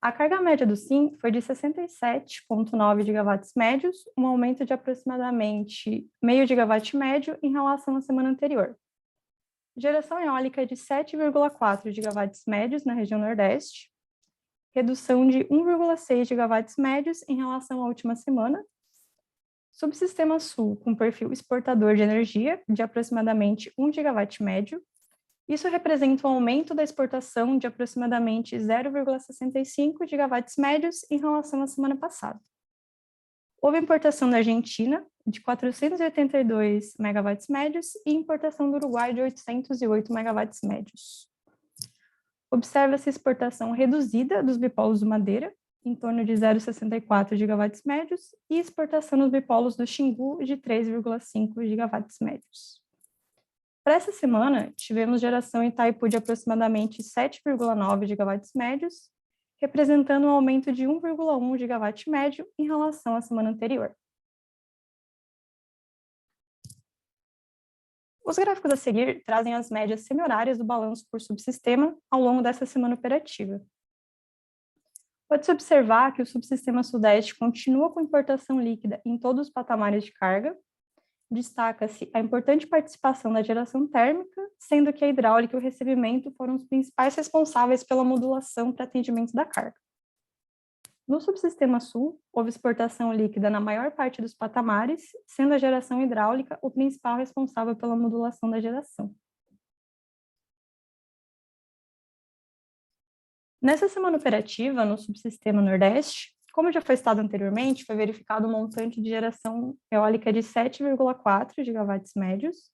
Speaker 10: a carga média do SIM foi de 67,9 gigawatts médios, um aumento de aproximadamente meio gigawatt médio em relação à semana anterior. Geração eólica de 7,4 gigawatts médios na região Nordeste, redução de 1,6 gigawatts médios em relação à última semana. Subsistema Sul com perfil exportador de energia de aproximadamente 1 gigawatt médio. Isso representa um aumento da exportação de aproximadamente 0,65 gigawatts médios em relação à semana passada. Houve importação da Argentina de 482 megawatts médios e importação do Uruguai de 808 megawatts médios. Observa-se exportação reduzida dos bipolos do Madeira, em torno de 0,64 gigawatts médios, e exportação nos bipolos do Xingu de 3,5 gigawatts médios. Para essa semana, tivemos geração em Itaipu de aproximadamente 7,9 gigawatts médios, representando um aumento de 1,1 gigawatt médio em relação à semana anterior. Os gráficos a seguir trazem as médias semi-horárias do balanço por subsistema ao longo dessa semana operativa. Pode-se observar que o subsistema Sudeste continua com importação líquida em todos os patamares de carga. Destaca-se a importante participação da geração térmica, sendo que a hidráulica e o recebimento foram os principais responsáveis pela modulação para atendimento da carga. No subsistema Sul, houve exportação líquida na maior parte dos patamares, sendo a geração hidráulica o principal responsável pela modulação da geração. Nessa semana operativa, no subsistema Nordeste, como já foi citado anteriormente, foi verificado um montante de geração eólica de 7,4 gigawatts médios,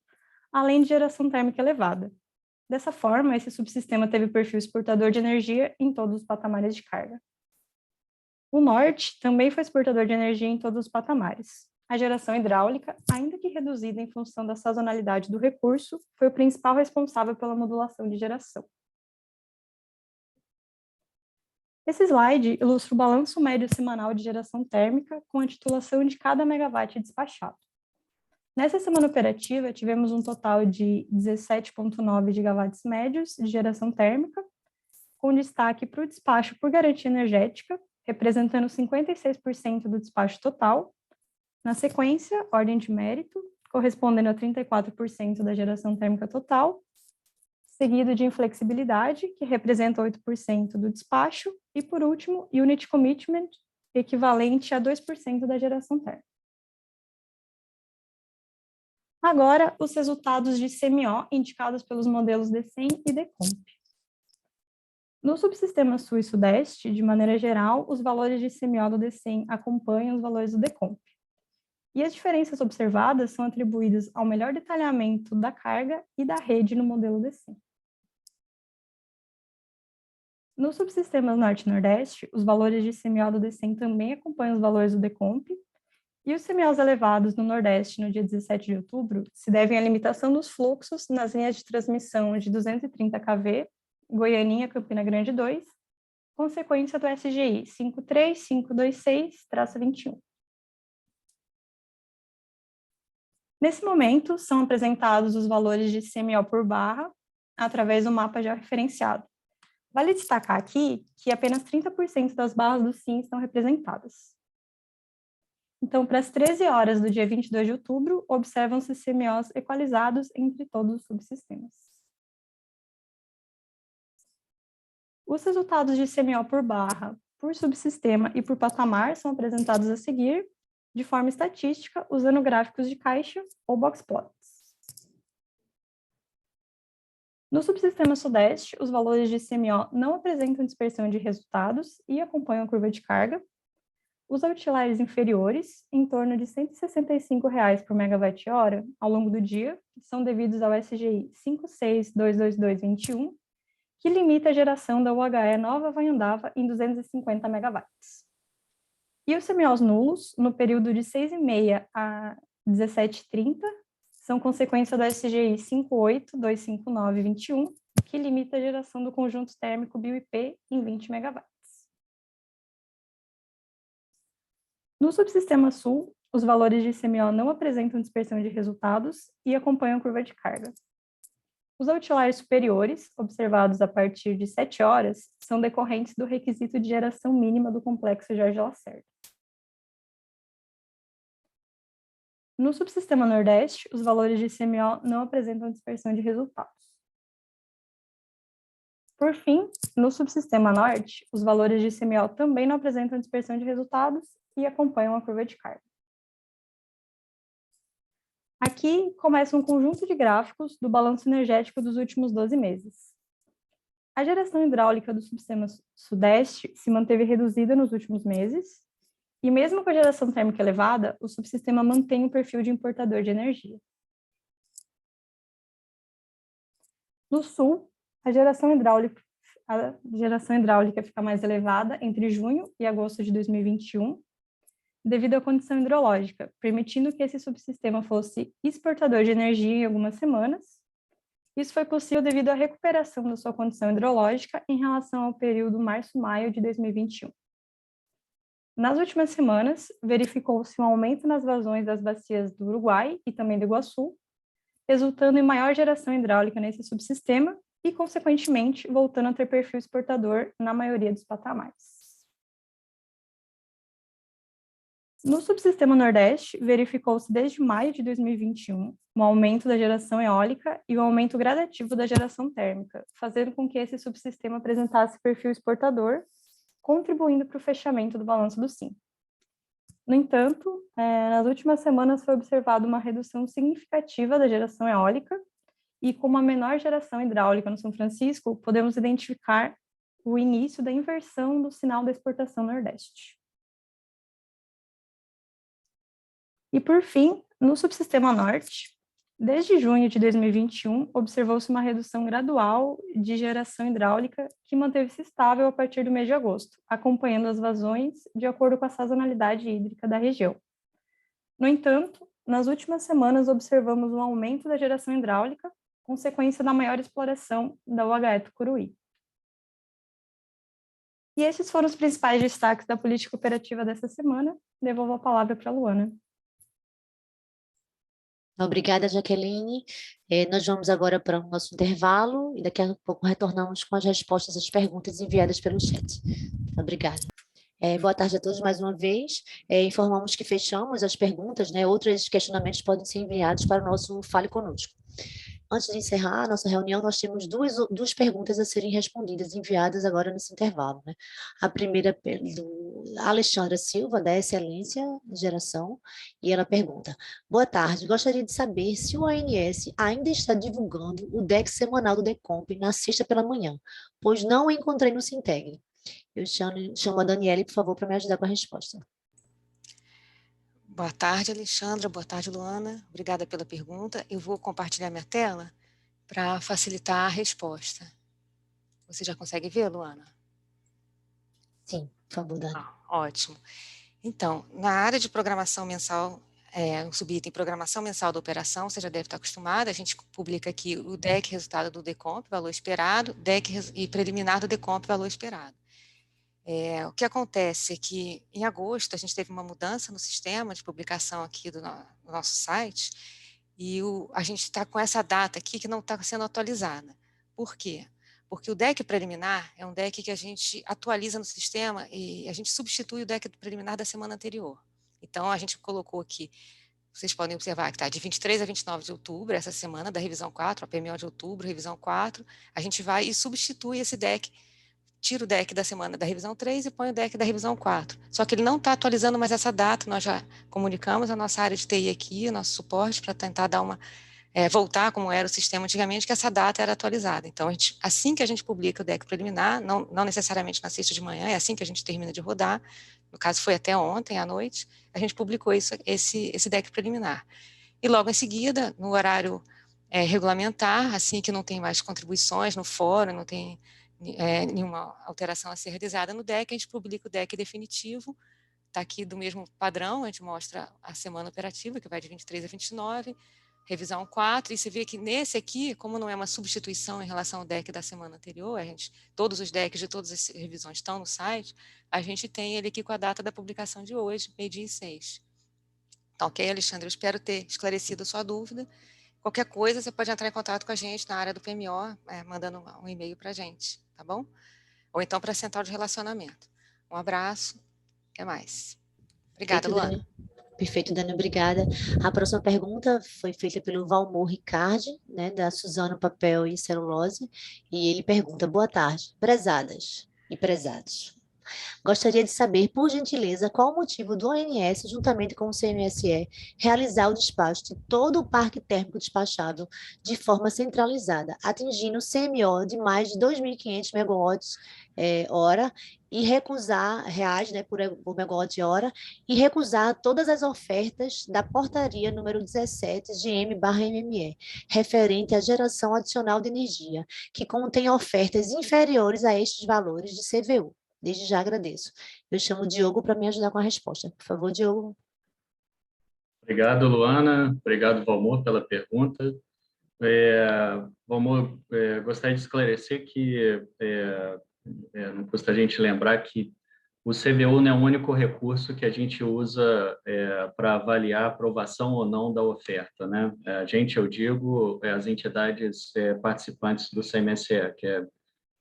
Speaker 10: além de geração térmica elevada. Dessa forma, esse subsistema teve perfil exportador de energia em todos os patamares de carga. O Norte também foi exportador de energia em todos os patamares. A geração hidráulica, ainda que reduzida em função da sazonalidade do recurso, foi o principal responsável pela modulação de geração. Esse slide ilustra o balanço médio semanal de geração térmica com a titulação de cada megawatt despachado. Nessa semana operativa, tivemos um total de 17,9 gigawatts médios de geração térmica, com destaque para o despacho por garantia energética, representando 56% do despacho total. Na sequência, ordem de mérito, correspondendo a 34% da geração térmica total, seguido de inflexibilidade, que representa 8% do despacho, e, por último, unit commitment, equivalente a 2% da geração térmica. Agora, os resultados de CMO indicados pelos modelos DCEM e DECOMP. No subsistema Sul e Sudeste, de maneira geral, os valores de CMO do DCEM acompanham os valores do DECOMP. E as diferenças observadas são atribuídas ao melhor detalhamento da carga e da rede no modelo DCEM. Nos subsistemas Norte e Nordeste, os valores de CMO do DCEM também acompanham os valores do DECOMP, e os CMOs elevados no Nordeste no dia 17 de outubro se devem à limitação dos fluxos nas linhas de transmissão de 230 kV, Goianinha, Campina Grande 2, consequência do SGI 53526-21. Nesse momento, são apresentados os valores de CMO por barra através do mapa já referenciado. Vale destacar aqui que apenas 30% das barras do SIM estão representadas. Então, para as 13 horas do dia 22 de outubro, observam-se CMOs equalizados entre todos os subsistemas. Os resultados de CMO por barra, por subsistema e por patamar são apresentados a seguir, de forma estatística, usando gráficos de caixa ou box plots. No subsistema Sudeste, os valores de CMO não apresentam dispersão de resultados e acompanham a curva de carga. Os outliers inferiores, em torno de R$ 165 por megawatt-hora ao longo do dia, são devidos ao SGI 562221, que limita a geração da UHE Nova Vanhandava em 250 megawatts. E os CMOs nulos, no período de 6h30 a 17h30, são consequência do SGI 58.259.21, que limita a geração do conjunto térmico BioIP em 20 megawatts. No subsistema Sul, os valores de CMO não apresentam dispersão de resultados e acompanham a curva de carga. Os outliers superiores, observados a partir de 7 horas, são decorrentes do requisito de geração mínima do complexo Jorge Lacerda. No subsistema Nordeste, os valores de ICMO não apresentam dispersão de resultados. Por fim, no subsistema Norte, os valores de ICMO também não apresentam dispersão de resultados e acompanham a curva de carga. Aqui começa um conjunto de gráficos do balanço energético dos últimos 12 meses. A geração hidráulica do subsistema Sudeste se manteve reduzida nos últimos meses, e mesmo com a geração térmica elevada, o subsistema mantém o perfil de importador de energia. No Sul, a geração hidráulica fica mais elevada entre junho e agosto de 2021, devido à condição hidrológica, permitindo que esse subsistema fosse exportador de energia em algumas semanas. Isso foi possível devido à recuperação da sua condição hidrológica em relação ao período março-maio de 2021. Nas últimas semanas, verificou-se um aumento nas vazões das bacias do Uruguai e também do Iguaçu, resultando em maior geração hidráulica nesse subsistema e, consequentemente, voltando a ter perfil exportador na maioria dos patamares. No subsistema Nordeste, verificou-se desde maio de 2021 um aumento da geração eólica e um aumento gradativo da geração térmica, fazendo com que esse subsistema apresentasse perfil exportador, contribuindo para o fechamento do balanço do SIM. No entanto, nas últimas semanas foi observada uma redução significativa da geração eólica e com uma menor geração hidráulica no São Francisco, podemos identificar o início da inversão do sinal da exportação Nordeste. E, por fim, no subsistema Norte, desde junho de 2021, observou-se uma redução gradual de geração hidráulica que manteve-se estável a partir do mês de agosto, acompanhando as vazões de acordo com a sazonalidade hídrica da região. No entanto, nas últimas semanas observamos um aumento da geração hidráulica, consequência da maior exploração da UHE Tucuruí. E esses foram os principais destaques da política operativa dessa semana. Devolvo a palavra para a Luana.
Speaker 1: Obrigada, Jaqueline. Nós vamos agora para o nosso intervalo e daqui a pouco retornamos com as respostas às perguntas enviadas pelo chat. Obrigada. Boa tarde a todos mais uma vez. Informamos que fechamos as perguntas, né? Outros questionamentos podem ser enviados para o nosso Fale Conosco. Antes de encerrar a nossa reunião, nós temos duas perguntas a serem respondidas, enviadas agora nesse intervalo, né? A primeira é do Alexandra Silva, da Excelência Geração, e ela pergunta: boa tarde, gostaria de saber se o ANS ainda está divulgando o DEC semanal do DECOMP na sexta pela manhã, pois não o encontrei no Sinteg. Eu chamo a Daniele, por favor, para me ajudar com a resposta.
Speaker 7: Boa tarde, Alexandra. Boa tarde, Luana. Obrigada pela pergunta. Eu vou compartilhar minha tela para facilitar a resposta. Você já consegue ver, Luana?
Speaker 1: Sim, por favor, Dani.
Speaker 7: Ótimo. Então, na área de programação mensal, no subitem programação mensal da operação, você já deve estar acostumado, a gente publica aqui o DEC resultado do DECOMP, valor esperado, DEC e preliminar do DECOMP, valor esperado. O que acontece é que, em agosto, a gente teve uma mudança no sistema de publicação aqui do nosso site e a gente está com essa data aqui que não está sendo atualizada. Por quê? Porque o DEC preliminar é um DEC que a gente atualiza no sistema e a gente substitui o DEC preliminar da semana anterior. Então, a gente colocou aqui, vocês podem observar que está de 23 a 29 de outubro, essa semana da revisão 4, a PMO de outubro, revisão 4, a gente vai e substitui esse DEC, tira o DEC da semana da revisão 3 e põe o DEC da revisão 4. Só que ele não está atualizando mais essa data, nós já comunicamos a nossa área de TI aqui, o nosso suporte, para tentar dar voltar como era o sistema antigamente, que essa data era atualizada. Então, assim que a gente publica o DEC preliminar, não necessariamente na sexta de manhã, é assim que a gente termina de rodar, no caso foi até ontem à noite, a gente publicou esse DEC preliminar. E logo em seguida, no horário regulamentar, assim que não tem mais contribuições no fórum, não tem nenhuma alteração a ser realizada no DEC, a gente publica o DEC definitivo, está aqui do mesmo padrão, a gente mostra a semana operativa, que vai de 23 a 29, revisão 4, e você vê que nesse aqui, como não é uma substituição em relação ao DEC da semana anterior, todos os DECs de todas as revisões estão no site, a gente tem ele aqui com a data da publicação de hoje, meio-dia e 6. Então, ok, Alexandre, eu espero ter esclarecido a sua dúvida, Qualquer coisa, você pode entrar em contato com a gente na área do PMO, mandando um e-mail para a gente, tá bom? Ou então para a central de relacionamento. Um abraço, até mais. Obrigada,
Speaker 1: Perfeito,
Speaker 7: Luana.
Speaker 1: Dani. Perfeito, Dani, obrigada. A próxima pergunta foi feita pelo Valmor Ricardi, né, da Suzano Papel e Celulose, e ele pergunta: boa tarde, prezadas e prezados. Gostaria de saber, por gentileza, qual o motivo do ONS, juntamente com o CMSE, realizar o despacho de todo o parque térmico despachável de forma centralizada, atingindo o CMO de mais de 2.500 megawatts hora e recusar reais, né, por megawatt hora, e recusar todas as ofertas da portaria número 17 de M/MME, referente à geração adicional de energia, que contém ofertas inferiores a estes valores de CVU. Desde já agradeço. Eu chamo o Diogo para me ajudar com a resposta. Por favor, Diogo.
Speaker 11: Obrigado, Luana. Obrigado, Valmor, pela pergunta. Valmor, gostaria de esclarecer que não custa a gente lembrar que o CVU não é o único recurso que a gente usa para avaliar a aprovação ou não da oferta, né? A gente, eu digo, as entidades participantes do CMSE, que é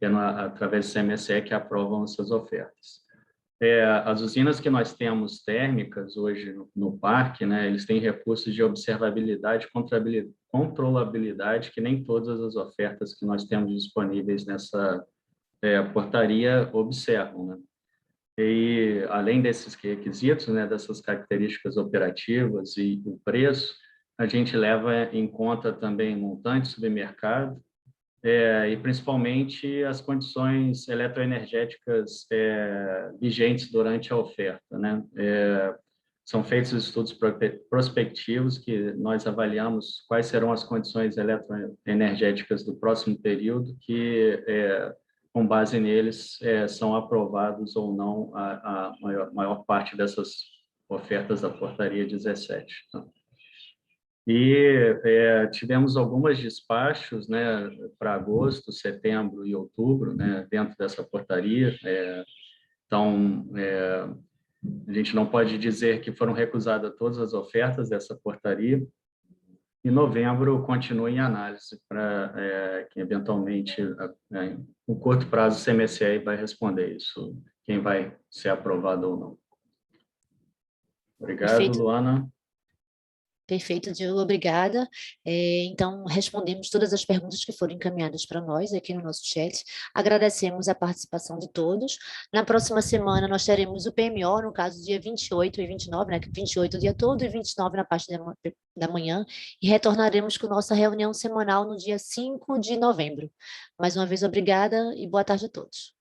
Speaker 11: através do CMSE que aprovam essas ofertas. As usinas que nós temos térmicas hoje no parque, né, eles têm recursos de observabilidade e controlabilidade que nem todas as ofertas que nós temos disponíveis nessa portaria observam, né? E, além desses requisitos, né, dessas características operativas e o preço, a gente leva em conta também montante submercado, e principalmente as condições eletroenergéticas vigentes durante a oferta, né? São feitos estudos prospectivos que nós avaliamos quais serão as condições eletroenergéticas do próximo período, que, com base neles, são aprovados ou não a maior parte dessas ofertas da portaria 17. E tivemos alguns despachos, né, para agosto, setembro e outubro, né, dentro dessa portaria. Então, a gente não pode dizer que foram recusadas todas as ofertas dessa portaria. E novembro continua em análise para que, eventualmente, no curto prazo, o CMSE vai responder isso, quem vai ser aprovado ou não. Obrigado,
Speaker 1: Perfeito.
Speaker 11: Luana.
Speaker 1: Perfeito, Diogo, obrigada. Então, respondemos todas as perguntas que foram encaminhadas para nós aqui no nosso chat. Agradecemos a participação de todos. Na próxima semana, nós teremos o PMO, no caso, dia 28 e 29, né? 28 o dia todo e 29 na parte da manhã, e retornaremos com nossa reunião semanal no dia 5 de novembro. Mais uma vez, obrigada e boa tarde a todos.